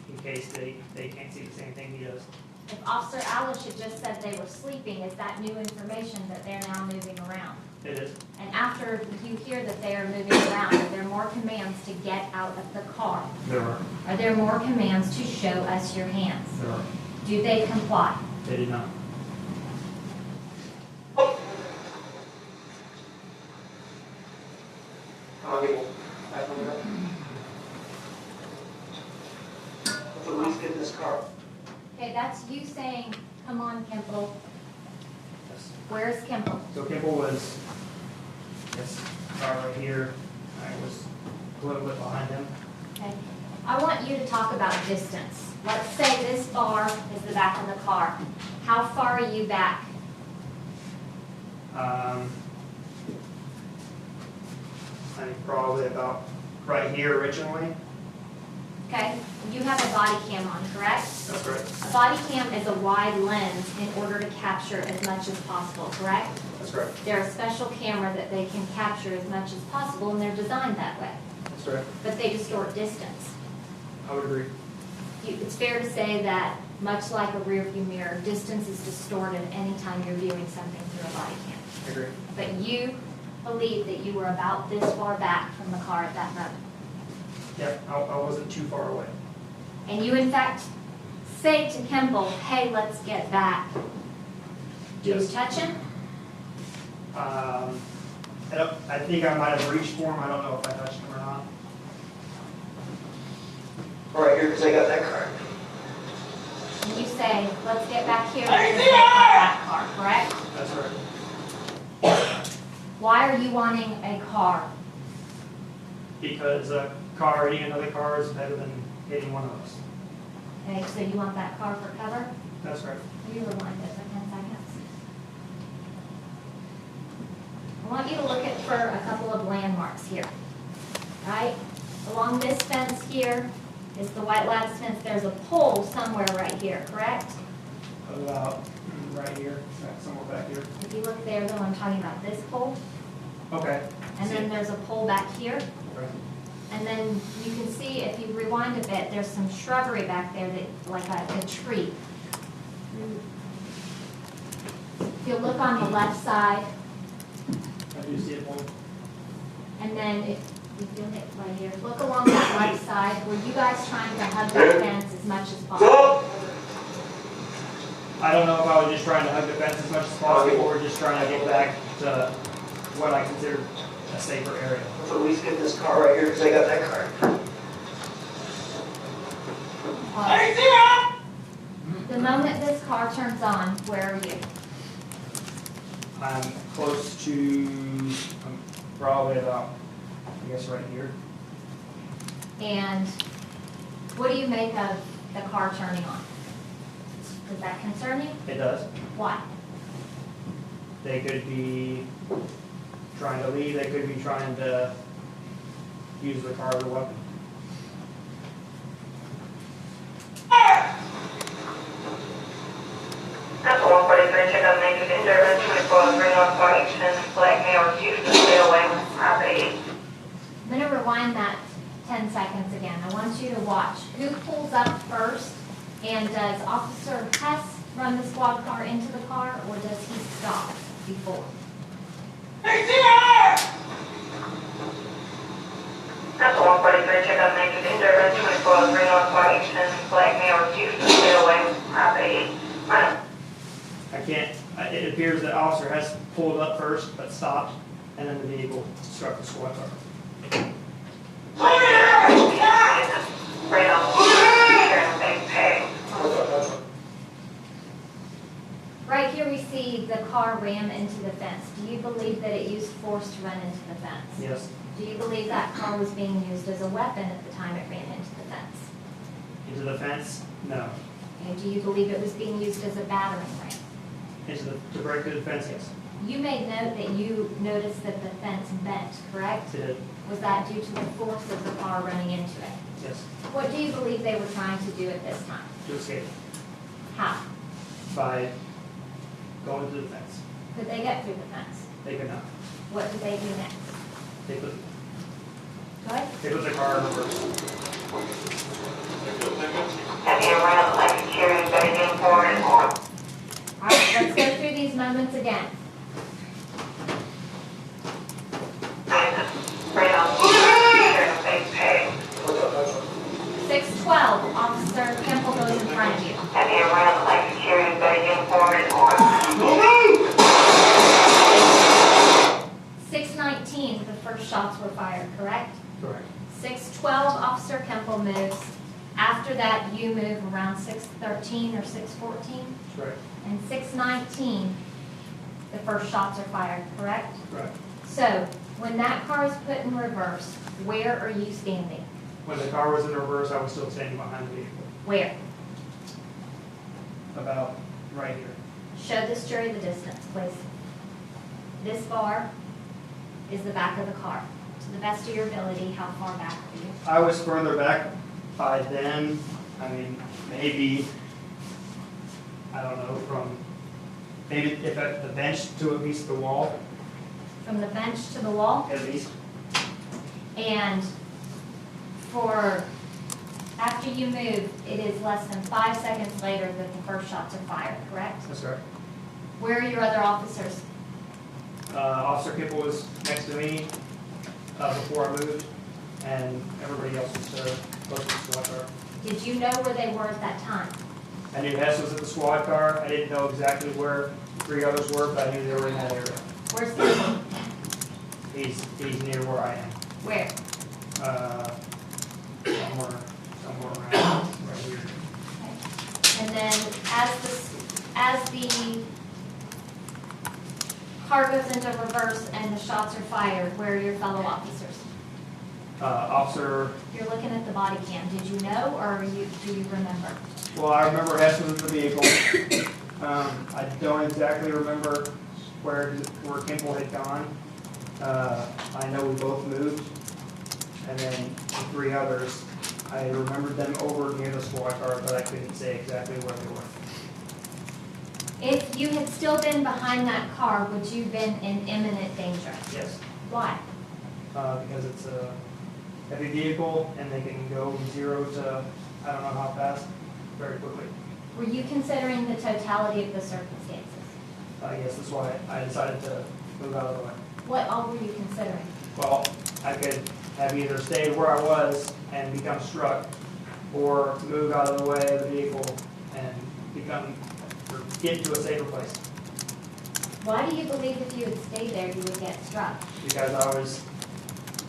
In case they can't see the same thing he does. If Officer Alish had just said they were sleeping, is that new information that they're now moving around? It is. And after you hear that they are moving around, are there more commands to get out of the car? There are. Are there more commands to show us your hands? There are. Do they comply? They did not. Come on, people. Back on the back. Let's at least get in this car. Okay, that's you saying, come on, Kemple. Yes. Where's Kemple? So Kipple was this car right here. I was a little bit behind him. Okay. I want you to talk about distance. Let's say this bar is the back of the car. How far are you back? I think probably about right here originally. Okay? You have a body cam on, correct? That's right. A body cam is a wide lens in order to capture as much as possible, correct? That's correct. They're a special camera that they can capture as much as possible, and they're designed that way. That's right. But they distort distance. I would agree. It's fair to say that, much like a rear view mirror, distance is distorted anytime you're viewing something through a body cam. I agree. But you believe that you were about this far back from the car at that moment. Yeah, I wasn't too far away. And you in fact say to Kemble, hey, let's get back. Do you Yes. touch him? I think I might have reached for him. I don't know if I touched him or not. Right here, because I got that car. And you say, let's get back here. Hey, Let's get that car, correct? That's right. Why are you wanting a car? Because a car hitting another car is better than hitting one of us. Okay, so you want that car for cover? That's right. You rewind it for 10 seconds. I want you to look at for a couple of landmarks here. Right? Along this fence here is the white lattice fence. There's a pole somewhere right here, correct? About right here, somewhere back here. If you look there, though, I'm talking about this pole. Okay. And then there's a pole back here. Right. And then you can see, if you rewind a bit, there's some shrubbery back there, that, like a tree. If you look on the left side, I do see it more. and then if you feel it right here, look along that right side. Were you guys trying to hug that fence as much as possible? I don't know if I was just trying to hug the fence as much as possible or just trying to get back to what I consider a safer area. Let's at least get in this car right here, because I got that car. Hey, see ya! The moment this car turns on, where are you? I'm close to, I'm probably about, I guess, right here. And what do you make of the car turning on? Does that concern you? It does. Why? They could be trying to leave, they could be trying to use the car as a weapon. That's 143, check out major disturbance, 2403 North Washington, Black Male refused to stay away from property. I'm going to rewind that 10 seconds again. I want you to watch who pulls up first, and does Officer Hess run the squad car into the car, or does he stop before? That's 143, check out major disturbance, 2403 North Washington, Black Male refused to stay away from property. I can't, it appears that Officer Hess pulled up first, but stopped, and then the vehicle struck the squad car. Right here we see the car ram into the fence. Do you believe that it used force to run into the fence? Yes. Do you believe that car was being used as a weapon at the time it ran into the fence? Into the fence? No. And do you believe it was being used as a battering ram? To break through the fence, yes. You made note that you noticed that the fence bent, correct? It did. Was that due to the force of the car running into it? Yes. What do you believe they were trying to do at this time? To escape. How? By going through the fence. Could they get through the fence? They could not. What did they do next? They put Good? the car in reverse. Heavy around like security, better get forward. All right, let's go through these moments again. 612, Officer Kemple goes in front of you. Heavy around like security, better get forward. 619, the first shots were fired, correct? Correct. 612, Officer Kemple moves. After that, you move around 613 or 614. Correct. And 619, the first shots are fired, correct? Correct. So, when that car is put in reverse, where are you standing? When the car was in reverse, I was still standing behind the vehicle. Where? About right here. Show this jury the distance, please. This bar is the back of the car. To the best of your ability, how far back are you? I was further back by then. I mean, maybe, I don't know, from maybe if at the bench to at least the wall, From the bench to the wall? at least. And after you move, it is less than 5 seconds later that the first shots are fired, correct? That's correct. Where are your other officers? Officer Kipple was next to me before I moved, and everybody else was close to the squad car. Did you know where they were at that time? I knew Hess was at the squad car. I didn't know exactly where 3 others were, but I knew they were in that area. Where's the, He's near where I am. where? Somewhere around right here. And then as the car goes into reverse and the shots are fired, where are your fellow officers? Officer, You're looking at the body cam. Did you know, or do you remember? well, I remember Hess was in the vehicle. I don't exactly remember where Kimball had gone. I know we both moved, and then the 3 others, I remembered them over near the squad car, but I couldn't say exactly where they were. If you had still been behind that car, would you have been in imminent danger? Yes, Why? because it's a heavy vehicle, and they can go 0 to I don't know how fast, very quickly. Were you considering the totality of the circumstances? Yes, that's why I decided to move out of the way. What all were you considering? Well, I could have either stayed where I was and become struck, or move out of the way of the vehicle and get to a safer place. Why do you believe if you had stayed there, you would get struck? Because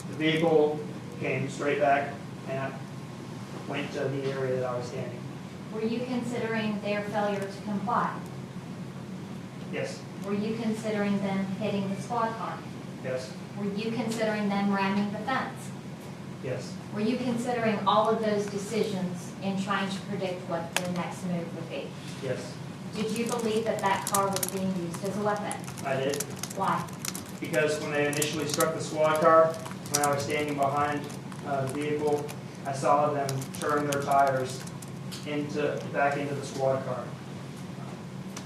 the vehicle came straight back and I went to the area that I was standing. Were you considering their failure to comply? Yes. Were you considering them hitting the squad car? Yes. Were you considering them ramming the fence? Yes. Were you considering all of those decisions in trying to predict what the next move would be? Yes. Did you believe that that car was being used as a weapon? I did. Why? Because when they initially struck the squad car, when I was standing behind the vehicle, I saw them turn their tires back into the squad car.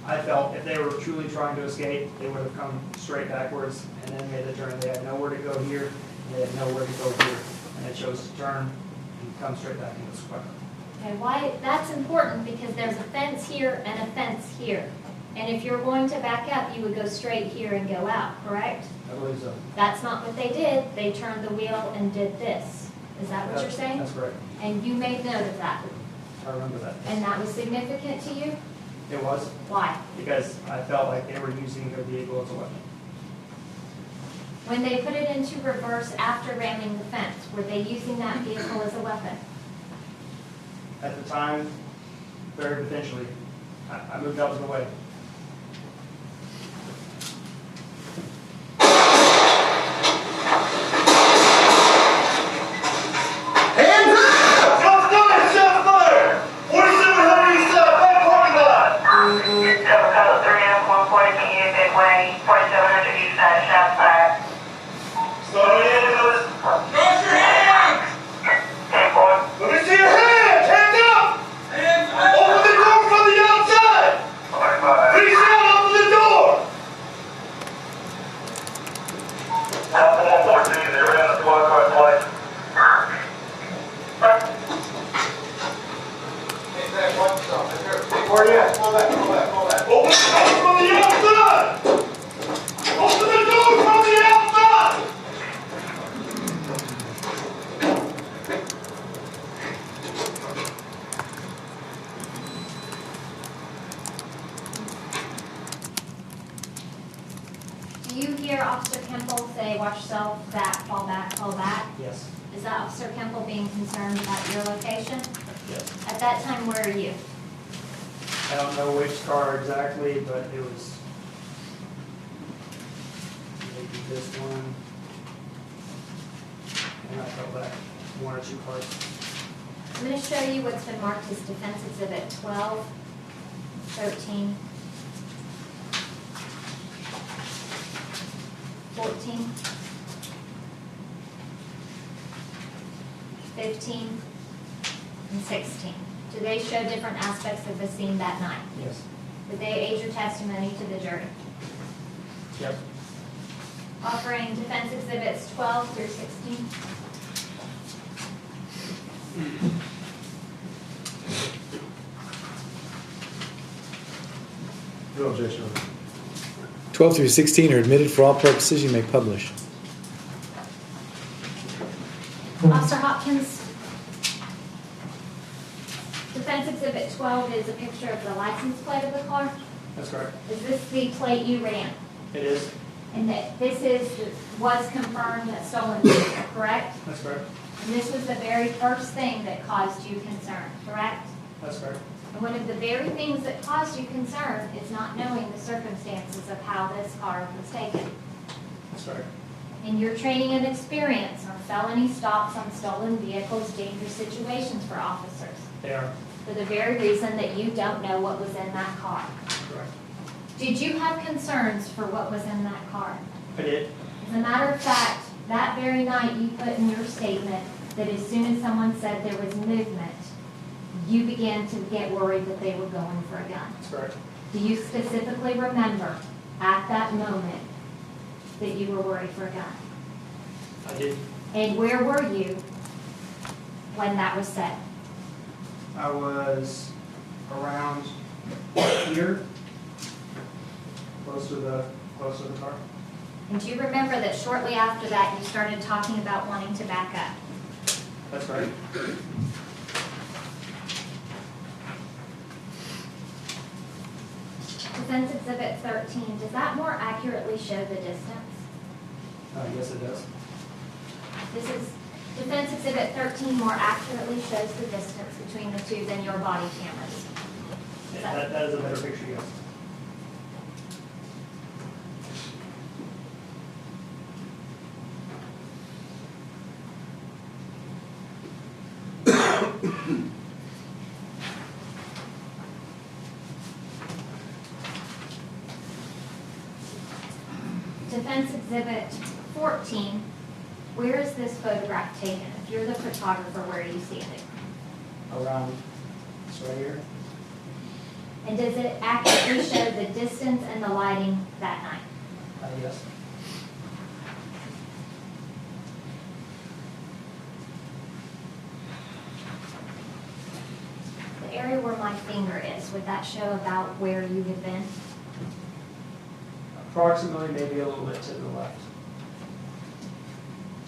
I felt if they were truly trying to escape, they would have come straight backwards and then made the turn. They had nowhere to go here, and they had nowhere to go here, and they chose to turn and come straight back into the squad car. Okay, why? That's important because there's a fence here and a fence here. And if you're going to back up, you would go straight here and go out, correct? I believe so. That's not what they did. They turned the wheel and did this. Is that what you're saying? That's correct. And you made note of that. I remember that. And that was significant to you? It was. Why? Because I felt like they were using their vehicle as a weapon. When they put it into reverse after ramming the fence, were they using that vehicle as a weapon? At the time, very potentially. I moved out of the way. Do you hear Officer Kemple say, watch yourself, back, fall back, fall back? Yes. Is that Officer Kemple being concerned about your location? Yes. At that time, where are you? I don't know which car exactly, but it was maybe this one. And I felt that one or two cars. I'm going to show you what's been marked as Defense Exhibit 12, 13, 14, 15, and 16. Do they show different aspects of the scene that night? Yes. Did they aid your testimony to the jury? Yep. Offering Defense Exhibits 12 through 16. No objection. 12 through 16 are admitted for all purposes. You may publish. Officer Hopkins, Defense Exhibit 12 is a picture of the license plate of the car. That's correct. Is this the plate you ran? It is. And that this was confirmed a stolen vehicle, correct? That's correct. And this was the very first thing that caused you concern, correct? That's correct. And one of the very things that caused you concern is not knowing the circumstances of how this car was taken. That's correct. In your training and experience, are felony stops on stolen vehicles dangerous situations for officers? They are. For the very reason that you don't know what was in that car. Correct. Did you have concerns for what was in that car? I did. As a matter of fact, that very night you put in your statement that as soon as someone said there was movement, you began to get worried that they were going for a gun. That's correct. Do you specifically remember at that moment that you were worried for a gun? I did. And where were you when that was said? I was around here, close to the car. And do you remember that shortly after that you started talking about wanting to back up? That's right. Defense Exhibit 13, does that more accurately show the distance? Yes, it does. This is, Defense Exhibit 13 more accurately shows the distance between the two than your body cameras. That is a better picture, yes. Exhibit 14, where is this photograph taken? If you're the photographer, where are you standing? Around, it's right here. And does it accurately show the distance and the lighting that night? Yes. The area where my finger is, would that show about where you had been? Approximately, maybe a little bit to the left.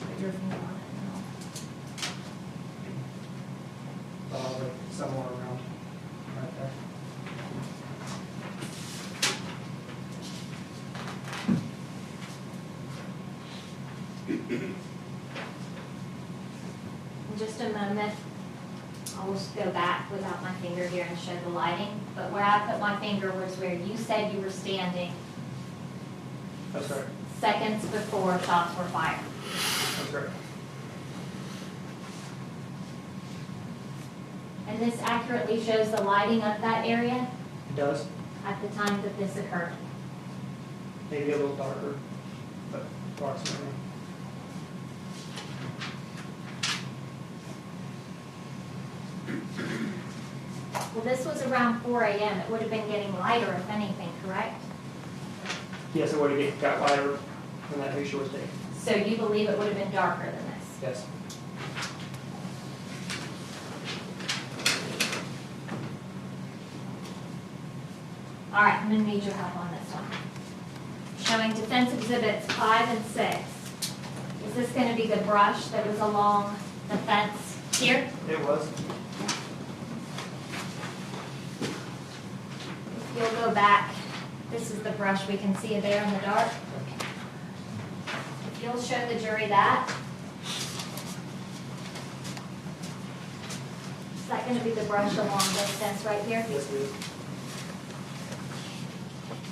Put your finger on it. Like somewhere around right there. In just a moment, I'll just go back without my finger here and show the lighting. But where I put my finger was where you said you were standing That's right. seconds before shots were fired. That's right. And this accurately shows the lighting of that area It does. at the time that this occurred. Maybe a little darker, but approximately. Well, this was around 4 a.m. It would have been getting lighter, if anything, correct? Yes, it would have got lighter when that picture was taken. So you believe it would have been darker than this? Yes. All right, I'm going to need your help on this one. Showing defense exhibits 5 and 6. Is this going to be the brush that was along the fence here? It was. If you'll go back, this is the brush. We can see it there in the dark. If you'll show the jury that. Is that going to be the brush along this fence right here? Yes, it is.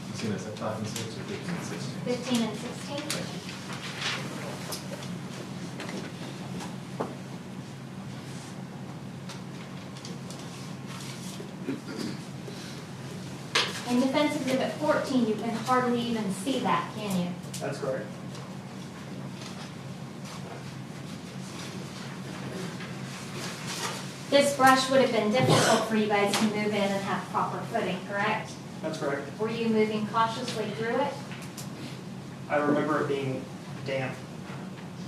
You seen us at 5 and 6 or 15 and 16? 15 and 16? In defense exhibit 14, you can hardly even see that, can you? That's correct. This brush would have been difficult for you guys to move in and have proper footing, correct? That's correct. Were you moving cautiously through it? I remember it being damp,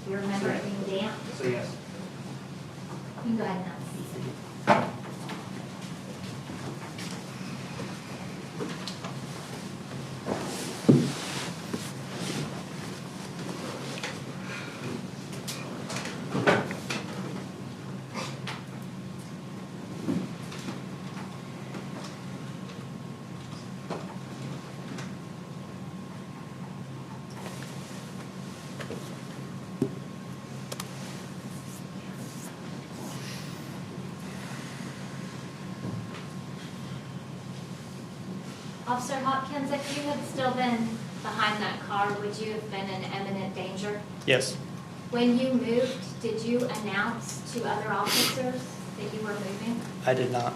You remember it being damp? so yes. You can go ahead and have a seat. Officer Hopkins, if you had still been behind that car, would you have been in imminent danger? Yes. When you moved, did you announce to other officers that you were moving? I did not.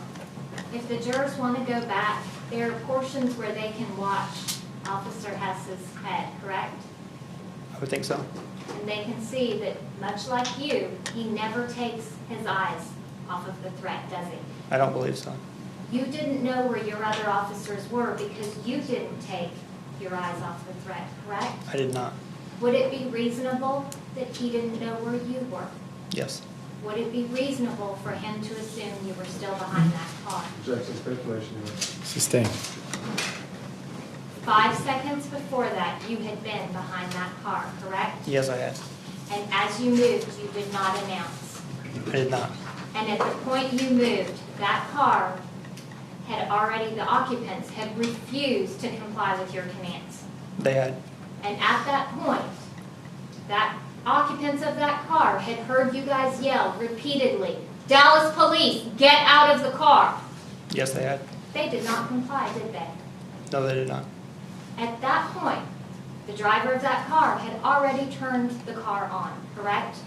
If the jurors want to go back, there are portions where they can watch Officer Hess's head, correct? I would think so. And they can see that, much like you, he never takes his eyes off of the threat, does he? I don't believe so. You didn't know where your other officers were because you didn't take your eyes off the threat, correct? I did not. Would it be reasonable that he didn't know where you were? Yes. Would it be reasonable for him to assume you were still behind that car? Objection, speculation. Sustained. 5 seconds before that, you had been behind that car, correct? Yes, I had. And as you moved, you did not announce. I did not. And at the point you moved, that car had already, the occupants had refused to comply with your commands. They had. And at that point, that occupants of that car had heard you guys yell repeatedly, "Dallas police, get out of the car." Yes, they had. They did not comply, did they? No, they did not. At that point, the driver of that car had already turned the car on, correct?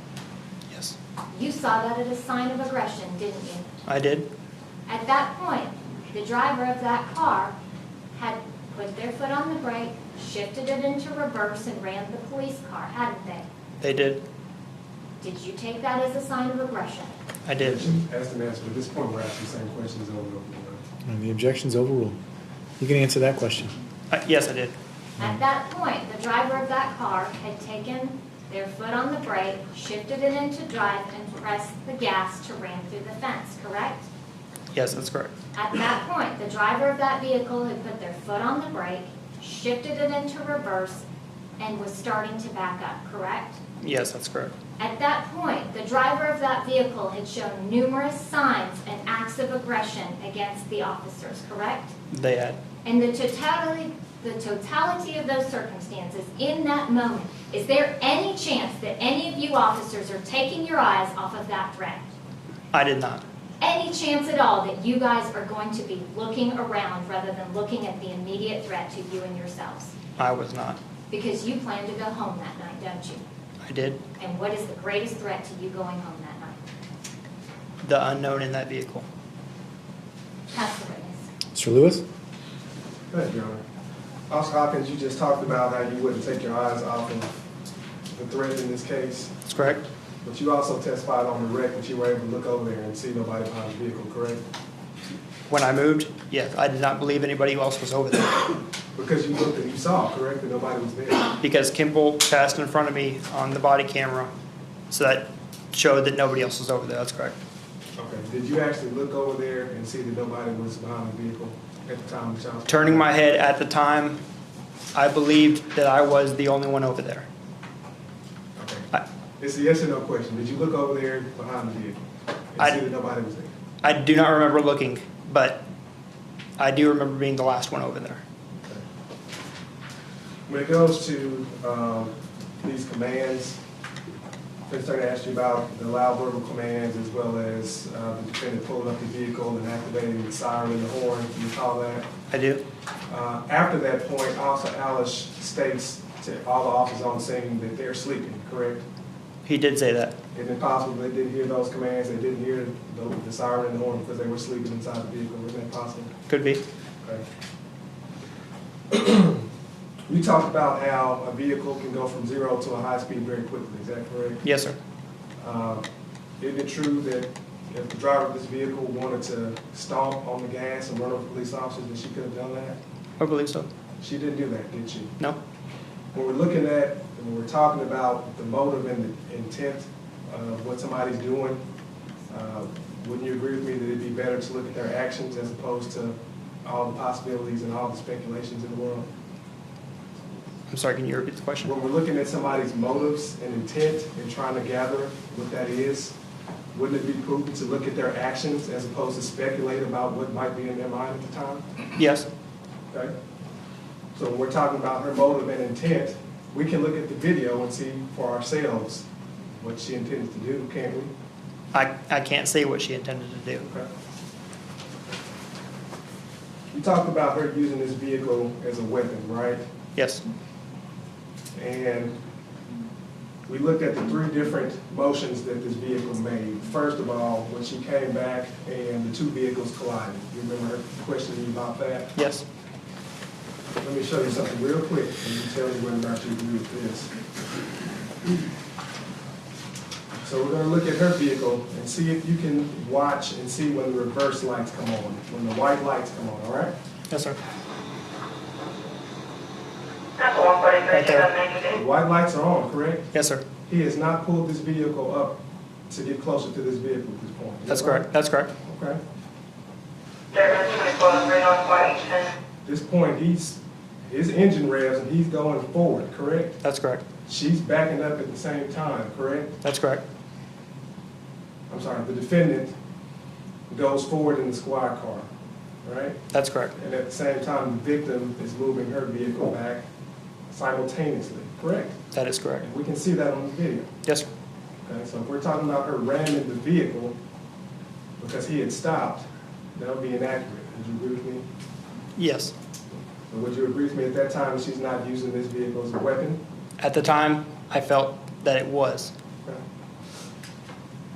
Yes. You saw that as a sign of aggression, didn't you? I did. At that point, the driver of that car had put their foot on the brake, shifted it into reverse, and ran the police car, hadn't they? They did. Did you take that as a sign of aggression? I did. Ask and answer. At this point, we're asking the same questions over and over again. And the objection's overruled. You can answer that question. Yes, I did. At that point, the driver of that car had taken their foot on the brake, shifted it into drive, and pressed the gas to ram through the fence, correct? Yes, that's correct. At that point, the driver of that vehicle had put their foot on the brake, shifted it into reverse, and was starting to back up, correct? Yes, that's correct. At that point, the driver of that vehicle had shown numerous signs and acts of aggression against the officers, correct? They had. And the totality of those circumstances in that moment, is there any chance that any of you officers are taking your eyes off of that threat? I did not. Any chance at all that you guys are going to be looking around rather than looking at the immediate threat to you and yourselves? I was not. Because you plan to go home that night, don't you? I did. And what is the greatest threat to you going home that night? The unknown in that vehicle. That's the witness. Mr. Lewis? Go ahead, Your Honor. Officer Hopkins, you just talked about how you wouldn't take your eyes off of the threat in this case, That's correct. but you also testified on the wreck that you were able to look over there and see nobody behind the vehicle, correct? When I moved, yes, I did not believe anybody else was over there. Because you looked and you saw, correct, that nobody was there? Because Kimball passed in front of me on the body camera, so that showed that nobody else was over there. That's correct. Okay, did you actually look over there and see that nobody was behind the vehicle at the time of the child? Turning my head at the time, I believed that I was the only one over there. Okay. It's a yes or no question. Did you look over there behind the vehicle and see that nobody was there? I do not remember looking, but I do remember being the last one over there. Okay. When it goes to these commands, First, I asked you about the loud verbal commands as well as the defendant pulling up the vehicle and activating the siren and the horn. Do you recall that? I do. After that point, Officer Alish states to all the officers on the scene that they're sleeping, correct? He did say that. Isn't it possible they didn't hear those commands, they didn't hear the siren and the horn because they were sleeping inside the vehicle? Isn't that possible? Could be. Okay. You talked about how a vehicle can go from 0 to a high speed very quickly, is that correct? Yes, sir. Isn't it true that if the driver of this vehicle wanted to stomp on the gas and run over police officers, that she could have done that? I believe so. She didn't do that, did she? No. When we're looking at, when we're talking about the motive and the intent of what somebody's doing, wouldn't you agree with me that it'd be better to look at their actions as opposed to all the possibilities and all the speculations in the world? I'm sorry, can you repeat the question? When we're looking at somebody's motives and intent and trying to gather what that is, wouldn't it be prudent to look at their actions as opposed to speculate about what might be in their mind at the time? Yes. Okay. So when we're talking about her motive and intent, we can look at the video and see for ourselves what she intended to do, can't we? I can't say what she intended to do. Okay. You talked about her using this vehicle as a weapon, right? Yes. And we looked at the 3 different motions that this vehicle made. First of all, when she came back and the 2 vehicles collided. You remember her questioning you about that? Yes. Let me show you something real quick and you tell me whether or not you agree with this. So we're going to look at her vehicle and see if you can watch and see when the reverse lights come on, when the white lights come on, all right? Yes, sir. That's 143, Right there. 792. The white lights are on, correct? Yes, sir. He has not pulled this vehicle up to get closer to this vehicle at this point. Is That's that right? correct. That's correct. Okay. Service 243 North Eastern. At this point, his engine revs and he's going forward, correct? That's correct. She's backing up at the same time, correct? That's correct. I'm sorry, the defendant goes forward in the squad car, right? That's correct. And at the same time, the victim is moving her vehicle back simultaneously, correct? That is correct. And we can see that on the video. Yes, sir. Okay, so if we're talking about her ramming the vehicle because he had stopped, that would be inaccurate. Would you agree with me? Yes. So would you agree with me at that time that she's not using this vehicle as a weapon? At the time, I felt that it was. Okay.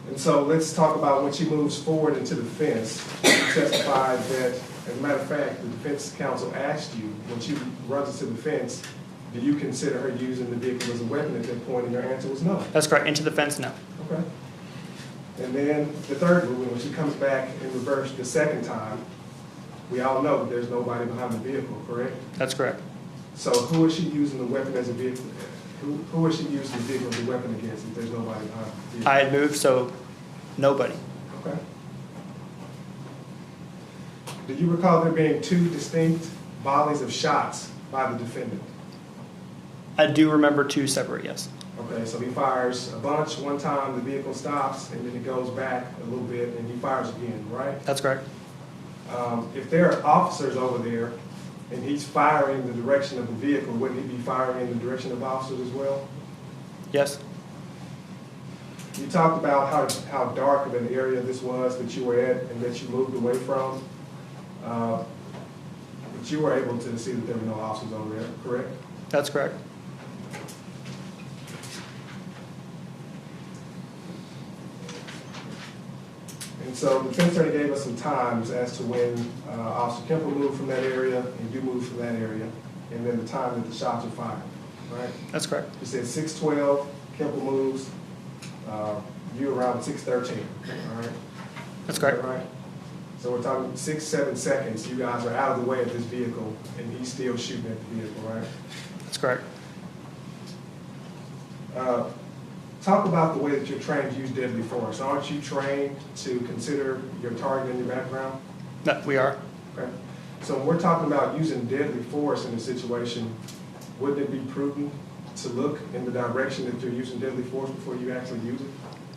And so let's talk about when she moves forward into the fence. You testified that As a matter of fact, the defense counsel asked you, when she runs into the fence, do you consider her using the vehicle as a weapon at that point, and your answer was no. That's correct. Into the fence, no. Okay. And then the third movement, when she comes back in reverse the second time, we all know that there's nobody behind the vehicle, correct? That's correct. So who is she using the weapon as a vehicle? Who is she using the vehicle as a weapon against if there's nobody behind the vehicle? I had moved, so nobody. Okay. Do you recall there being 2 distinct volleys of shots by the defendant? I do remember 2 separate, yes. Okay, so he fires a bunch one time, the vehicle stops, and then it goes back a little bit, and he fires again, right? That's correct. If there are officers over there, and he's firing in the direction of the vehicle, wouldn't he be firing in the direction of officers as well? Yes. You talked about how dark of an area this was that you were at and that you moved away from. But you were able to see that there were no officers over there, correct? That's correct. And so the defense attorney gave us some times as to when Officer Kemper moved from that area and you moved from that area, and then the time that the shots were fired, right? That's correct. You said 6:12, Kemper moves, you around 6:13, all right? That's Is that correct. right? So we're talking 6, 7 seconds, you guys are out of the way of this vehicle, and he's still shooting at the vehicle, right? That's correct. Talk about the way that you're trained to use deadly force. Aren't you trained to consider your target in your background? No, we are. Okay. So when we're talking about using deadly force in a situation, wouldn't it be prudent to look in the direction that you're using deadly force before you actually use it?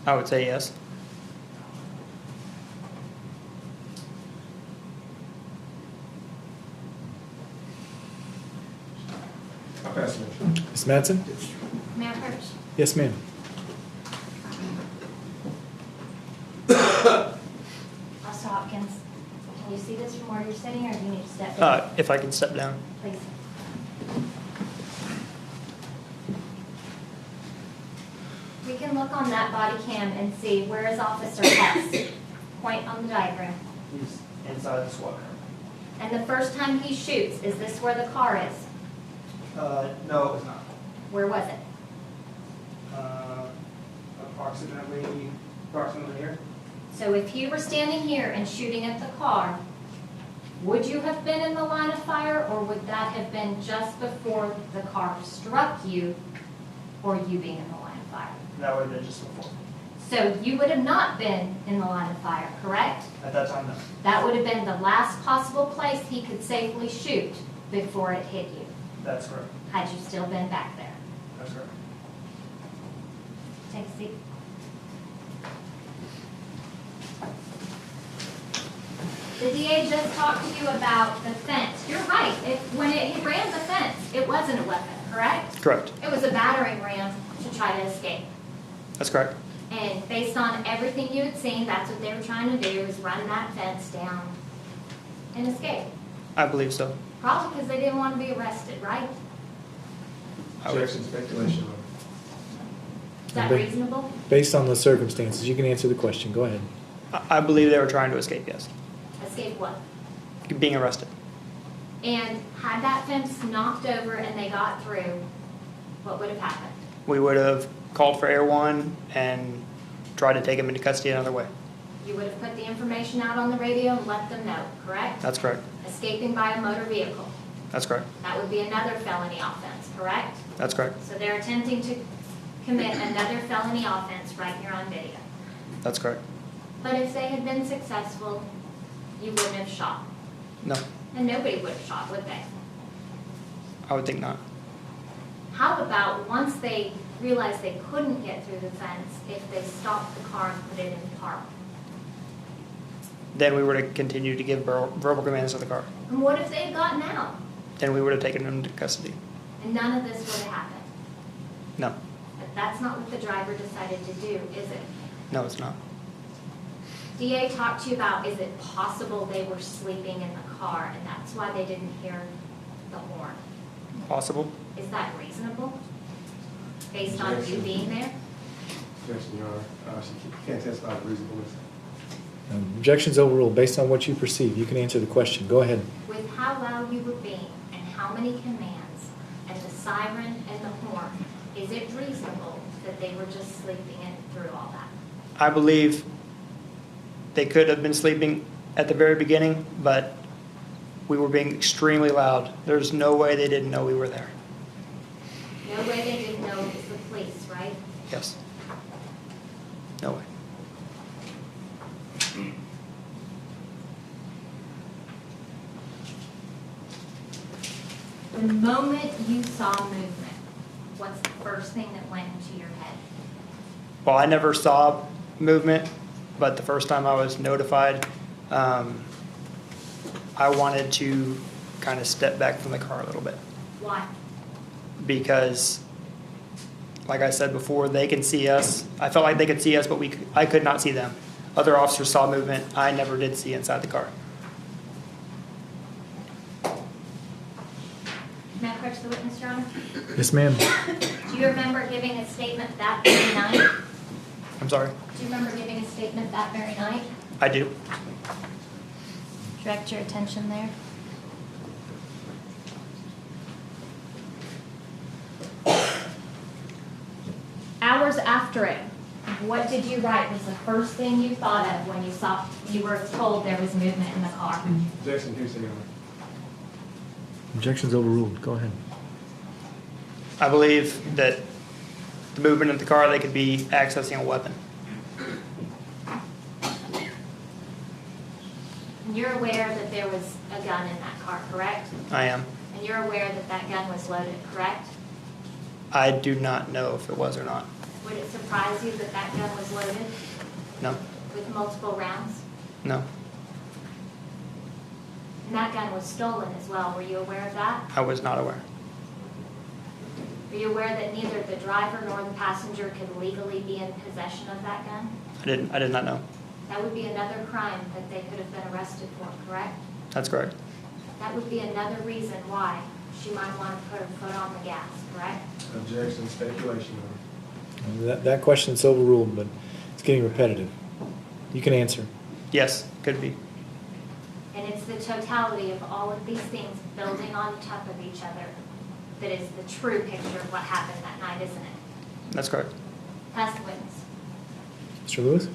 I would say yes. I'll pass it. Ms. Madsen? Mayor Hirsch. Yes, ma'am. Officer Hopkins, can you see this from where you're sitting, or do you need to step down? If I can step down. Please. We can look on that body cam and see where is Officer Hess. Point on the diagram. He's inside the squad car. And the first time he shoots, is this where the car is? No, it was not. Where was it? Approximately here. So if you were standing here and shooting at the car, would you have been in the line of fire, or would that have been just before the car struck you, or you being in the line of fire? That would have been just before. So you would have not been in the line of fire, correct? At that time, no. That would have been the last possible place he could safely shoot before it hit you, That's correct. had you still been back there. That's correct. Take a seat. The DA just talked to you about the fence. You're right. When he ran the fence, it wasn't a weapon, correct? Correct. It was a battering ram to try to escape. That's correct. And based on everything you had seen, that's what they were trying to do, is run that fence down and escape. I believe so. Probably because they didn't want to be arrested, right? Objection, speculation. Is that reasonable? Based on the circumstances, you can answer the question. Go ahead. I believe they were trying to escape, yes. Escape what? Being arrested. And had that fence knocked over and they got through, what would have happened? We would have called for Air One and tried to take him into custody another way. You would have put the information out on the radio and let them know, correct? That's correct. Escaping by a motor vehicle. That's correct. That would be another felony offense, correct? That's correct. So they're attempting to commit another felony offense right here on video. That's correct. But if they had been successful, you wouldn't have shot. No, And nobody would have shot, would they? I would think not. How about once they realized they couldn't get through the fence, if they stopped the car and put it in park? Then we would have continued to give verbal commands to the car. And what if they had gotten out? Then we would have taken him into custody. And none of this would have happened. No, But that's not what the driver decided to do, is it? no, it's not. DA talked to you about, is it possible they were sleeping in the car and that's why they didn't hear the horn? Possible? Is that reasonable? Based on you being there? Objection, Your Honor. She can't testify to reasonableness. Objection's overruled. Based on what you perceive, you can answer the question. Go ahead. With how loud you were being and how many commands and the siren and the horn, is it reasonable that they were just sleeping in through all that? I believe they could have been sleeping at the very beginning, but we were being extremely loud. There's no way they didn't know we were there. No way they didn't know it was the police, right? Yes. No way. The moment you saw movement, what's the first thing that went into your head? Well, I never saw movement, but the first time I was notified, I wanted to kind of step back from the car a little bit. Why? Because, like I said before, they can see us. I felt like they could see us, but I could not see them. Other officers saw movement. I never did see inside the car. May I approach the witness, Your Honor? Yes, ma'am. Do you remember giving a statement that very night? I'm sorry. Do you remember giving a statement that very night? I do. Direct your attention there. Hours after it, what did you write was the first thing you thought of when you were told there was movement in the car? Objection, hearsay, Your Honor. Objection's overruled. Go ahead. I believe that the movement in the car, they could be accessing a weapon. And you're aware that there was a gun in that car, correct? I am. And you're aware that that gun was loaded, correct? I do not know if it was or not. Would it surprise you that that gun was loaded No. with multiple rounds? No. And that gun was stolen as well. Were you aware of that? I was not aware. Were you aware that neither the driver nor the passenger could legally be in possession of that gun? I did not know. That would be another crime that they could have been arrested for, correct? That's correct. That would be another reason why she might want to put her foot on the gas, correct? Objection, speculation, Your Honor. That question's overruled, but it's getting repetitive. You can answer. Yes, could be. And it's the totality of all of these things building on top of each other that is the true picture of what happened that night, isn't it? That's correct. Pass the witness. Mr. Lewis?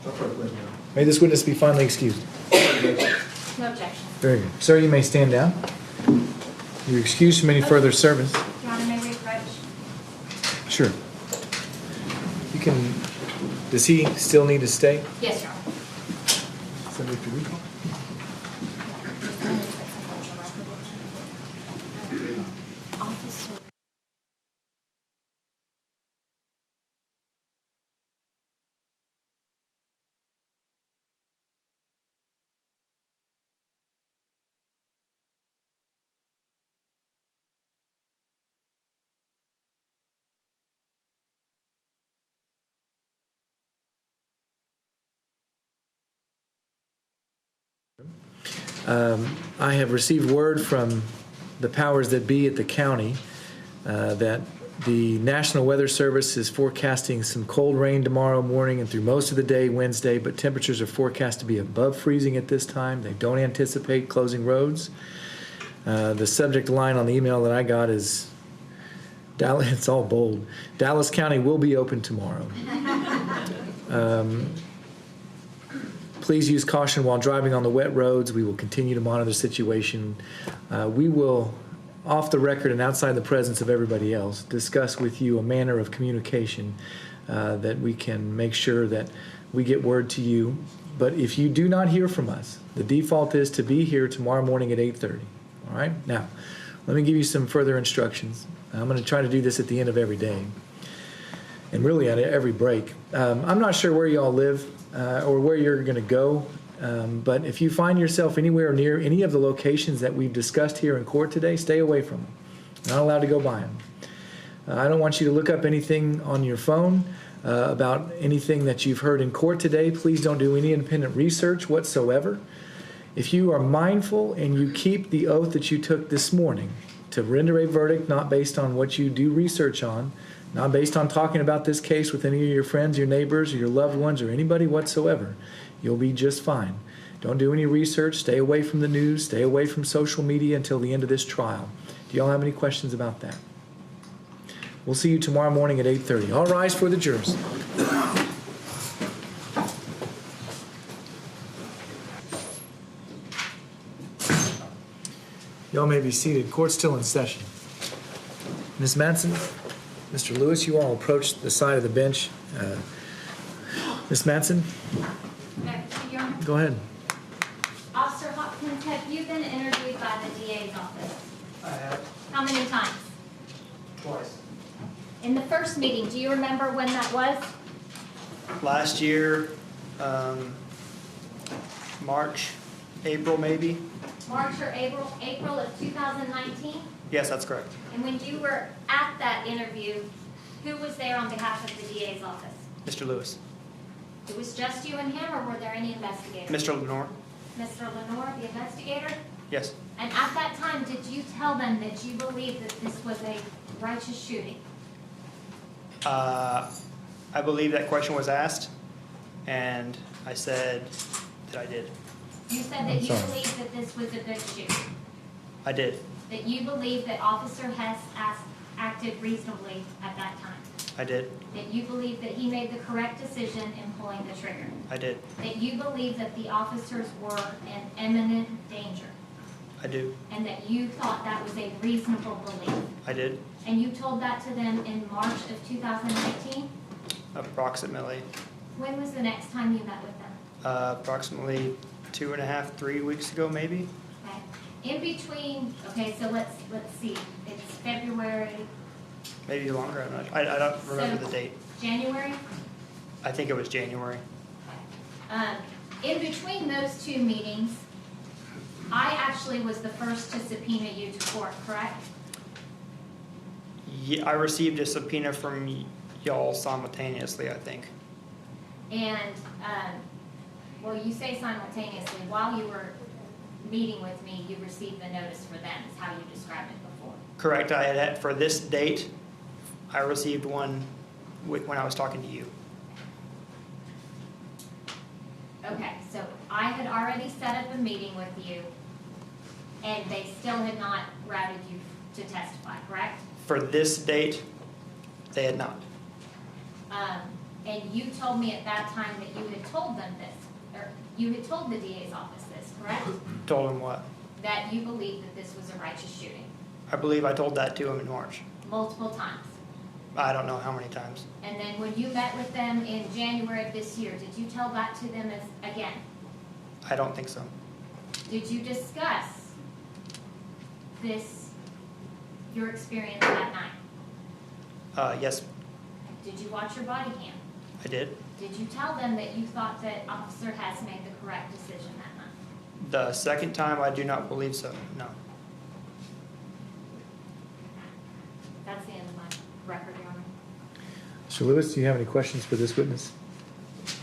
No further question, Your Honor. May this witness be finally excused. No objection. Very good. Sir, you may stand down. You're excused from any further service. Your Honor, may we approach? Sure. You can, does he still need to stay? Yes, Your Honor. Subject to recall? Officer. I have received word from the powers that be at the county that the National Weather Service is forecasting some cold rain tomorrow morning and through most of the day Wednesday, but temperatures are forecast to be above freezing at this time. They don't anticipate closing roads. The subject line on the email that I got is, it's all bold, Dallas County will be open tomorrow. Please use caution while driving on the wet roads. We will continue to monitor the situation. We will, off the record and outside the presence of everybody else, discuss with you a manner of communication that we can make sure that we get word to you. But if you do not hear from us, the default is to be here tomorrow morning at 8:30. All right? Now, let me give you some further instructions. I'm going to try to do this at the end of every day and really at every break. I'm not sure where you all live or where you're going to go, but if you find yourself anywhere near any of the locations that we've discussed here in court today, stay away from them. You're not allowed to go by them. I don't want you to look up anything on your phone about anything that you've heard in court today. Please don't do any independent research whatsoever. If you are mindful and you keep the oath that you took this morning to render a verdict not based on what you do research on, not based on talking about this case with any of your friends, your neighbors, or your loved ones, or anybody whatsoever. You'll be just fine. Don't do any research. Stay away from the news. Stay away from social media until the end of this trial. Do y'all have any questions about that? We'll see you tomorrow morning at 8:30. All rise for the jurors. Y'all may be seated. Court's still in session. Ms. Manson, Mr. Lewis, you all approach the side of the bench. Ms. Manson, go ahead. Officer Hopkins, have you been interviewed by the DA's office? I have How many times? twice. In the first meeting, do you remember when that was? Last year, March, April maybe? March or April of 2019? Yes, that's correct. And when you were at that interview, who was there on behalf of the DA's office? Mr. Lewis. It was just you and him, or were there any investigators? Mr. Lenore? Mr. Lenore, the investigator? Yes. And at that time, did you tell them that you believed that this was a righteous shooting? I believe that question was asked, and I said that I did. You said that you believed that this was a good shooting. I did. That you believe that Officer Hess acted reasonably at that time. I did. That you believe that he made the correct decision in pulling the trigger. I did. That you believe that the officers were in imminent danger. I do. And that you thought that was a reasonable belief. I did. And you told that to them in March of 2019? Approximately. When was the next time you met with them? Approximately 2.5, 3 weeks ago, maybe. Okay. In between, okay, so let's see. It's February. Maybe longer. I don't remember the date. January? I think it was January. In between those two meetings, I actually was the first to subpoena you to court, correct? Yeah, I received a subpoena from y'all simultaneously, I think. And, well, you say simultaneously, while you were meeting with me, you received the notice for them, is how you described it before. Correct. I had, for this date, I received one when I was talking to you. Okay, so I had already set up a meeting with you, and they still had not routed you to testify, correct? For this date, they had not. And you told me at that time that you had told them this, or you had told the DA's office this, correct? Told him what? That you believed that this was a righteous shooting, I believe I told that to him in March. multiple times. I don't know how many times. And then when you met with them in January of this year, did you tell that to them again? I don't think so. Did you discuss your experience that night? Yes, Did you watch your body cam? I did. Did you tell them that you thought that Officer Hess made the correct decision that night? The second time, I do not believe so, no. That's the end of my record, Your Honor. Mr. Lewis, do you have any questions for this witness?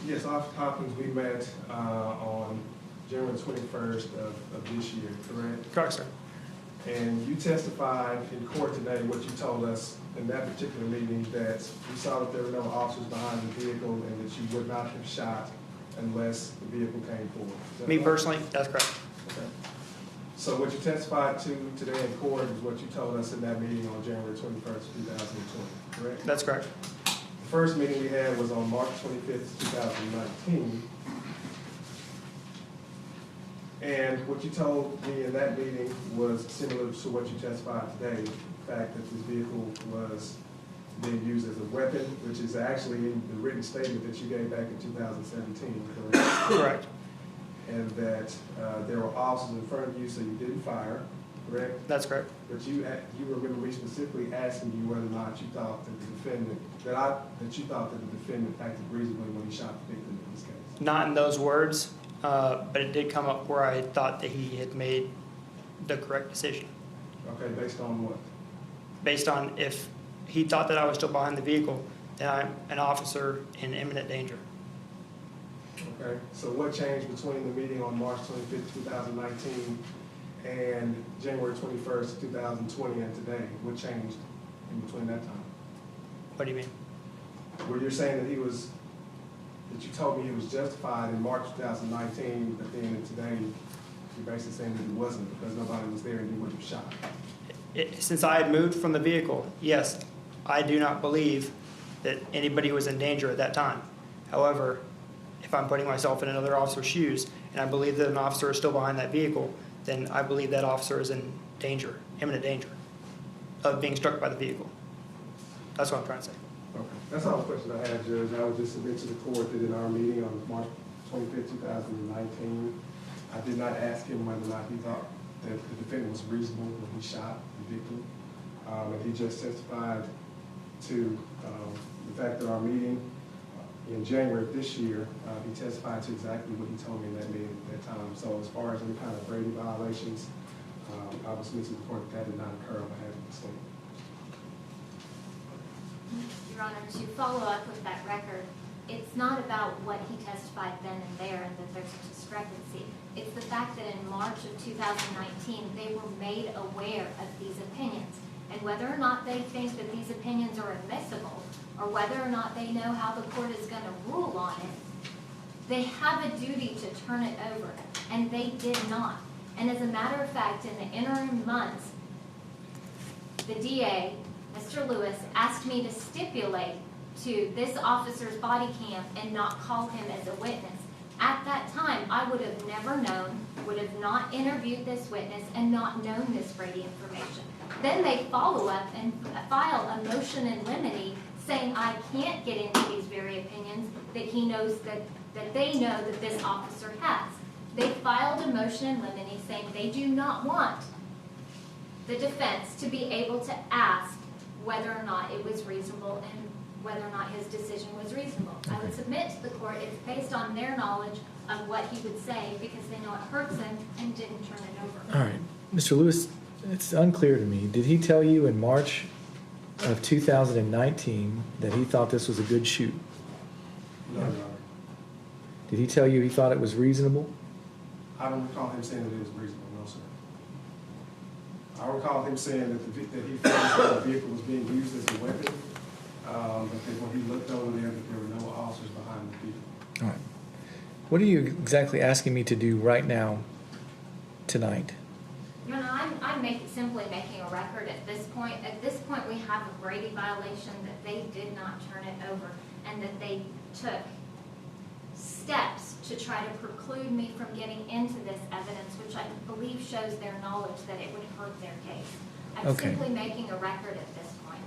Yes, Officer Hopkins, we met on January 21st of this year, correct? Correct, sir. And you testified in court today what you told us in that particular meeting, that you saw that there were no officers behind the vehicle and that you would not have shot unless the vehicle came forward. Is that Me right? personally, that's correct. Okay. So what you testified to today in court is what you told us in that meeting on January 21st, 2020, correct? That's correct. The first meeting we had was on March 25th, 2019. And what you told me in that meeting was similar to what you testified today, the fact that this vehicle was being used as a weapon, which is actually in the written statement that you gave back in 2017, correct? Correct. And that there were officers in front of you, so you didn't fire, correct? That's correct. But you remember me specifically asking you whether or not you thought that the defendant, that you thought that the defendant acted reasonably when he shot the victim in this case. Not in those words, but it did come up where I thought that he had made the correct decision. Okay, based on what? Based on if he thought that I was still behind the vehicle, then I'm an officer in imminent danger. Okay, so what changed between the meeting on March 25th, 2019 and January 21st, 2020 and today? What changed in between that time? What do you mean? Where you're saying that that you told me he was justified in March 2019, but then today you're basically saying that he wasn't because nobody was there and you wouldn't have shot. Since I had moved from the vehicle, yes, I do not believe that anybody was in danger at that time. However, if I'm putting myself in another officer's shoes and I believe that an officer is still behind that vehicle, then I believe that officer is in danger, imminent danger of being struck by the vehicle. That's what I'm trying to say. Okay. That's all the questions I had, Judge. I would just submit to the court that in our meeting on March 25th, 2019, I did not ask him whether or not he thought that the defendant was reasonable when he shot the victim. And he just testified to the fact that our meeting in January of this year, he testified to exactly what he told me in that meeting at that time. So as far as any kind of Brady violations, I would submit to the court that did not occur on behalf of the state. Your Honor, to follow up with that record, it's not about what he testified then and there and that there's a discrepancy. It's the fact that in March of 2019, they were made aware of these opinions. And whether or not they think that these opinions are admissible, or whether or not they know how the court is going to rule on it, they have a duty to turn it over, and they did not. And as a matter of fact, in the interim months, the DA, Mr. Lewis, asked me to stipulate to this officer's body cam and not call him as a witness. At that time, I would have never known, would have not interviewed this witness, and not known this Brady information. Then they follow up and file a motion in limine saying I can't get into these very opinions that he knows that they know that this officer has. They filed a motion in limine saying they do not want the defense to be able to ask whether or not it was reasonable and whether or not his decision was reasonable. I would submit to the court it's based on their knowledge of what he would say because they know it hurts him and didn't turn it over. All right. Mr. Lewis, it's unclear to me. Did he tell you in March of 2019 that he thought this was a good shoot? No, Your Honor. Did he tell you he thought it was reasonable? I don't recall him saying that it was reasonable, no, sir. I recall him saying that he felt that the vehicle was being used as a weapon, but that when he looked over there, that there were no officers behind the vehicle. All right. What are you exactly asking me to do right now, tonight? No, I'm simply making a record at this point. At this point, we have a Brady violation that they did not turn it over and that they took steps to try to preclude me from getting into this evidence, which I believe shows their knowledge that it would hurt their case. I'm Okay. simply making a record at this point.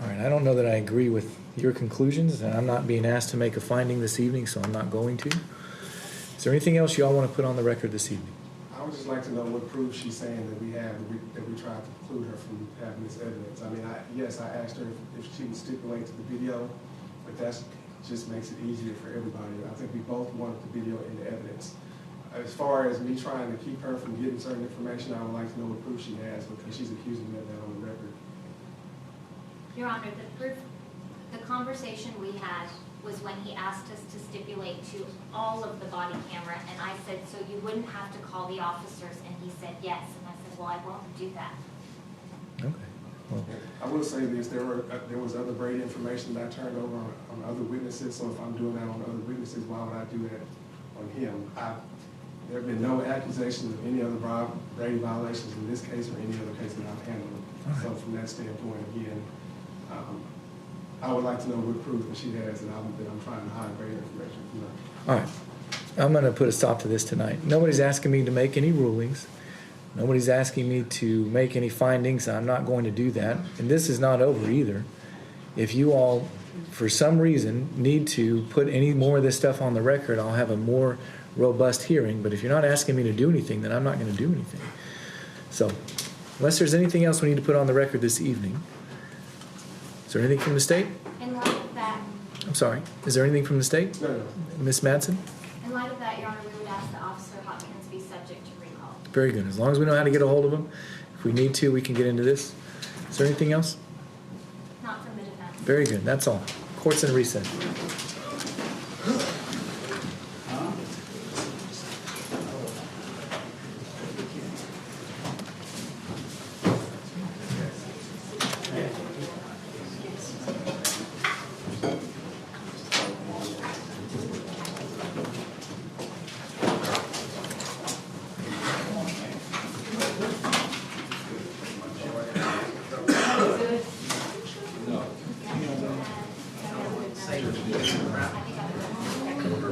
All right. I don't know that I agree with your conclusions, and I'm not being asked to make a finding this evening, so I'm not going to. Is there anything else you all want to put on the record this evening? I would just like to know what proof she's saying that we have, that we tried to preclude her from having this evidence. I mean, yes, I asked her if she would stipulate to the video, but that just makes it easier for everybody. I think we both wanted the video in the evidence. As far as me trying to keep her from getting certain information, I would like to know what proof she has because she's accusing me of that on the record. Your Honor, the proof, the conversation we had was when he asked us to stipulate to all of the body camera, and I said, so you wouldn't have to call the officers, and he said yes, and I said, well, I won't do that. Okay. Well, I will say this, there was other Brady information that I turned over on other witnesses, so if I'm doing that on other witnesses, why would I do that on him? There have been no accusations of any other Brady violations in this case or any other case that I've handled. So from that standpoint, again, I would like to know what proof that she has that I'm trying to hide Brady information from her. all right. I'm going to put a stop to this tonight. Nobody's asking me to make any rulings. Nobody's asking me to make any findings. I'm not going to do that. And this is not over either. If you all, for some reason, need to put any more of this stuff on the record, I'll have a more robust hearing. But if you're not asking me to do anything, then I'm not going to do anything. So, unless there's anything else we need to put on the record this evening. Is there anything from the state? In light of that, I'm sorry. Is there anything from the state? No. Ms. Madsen? in light of that, Your Honor, we would ask that Officer Hopkins be subject to recall. Very good. As long as we know how to get a hold of them, if we need to, we can get into this. Is there anything else? Not from the defense. Very good. That's all. Court's in recess.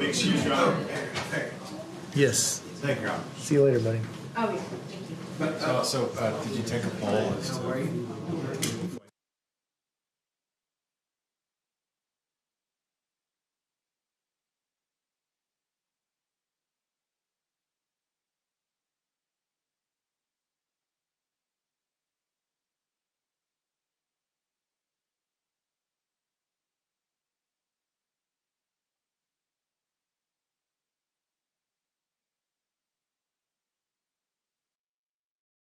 Excuse me. Yes. Thank you, Your Honor. See you later, buddy. Oh, yeah, thank you. So, did you take a poll as to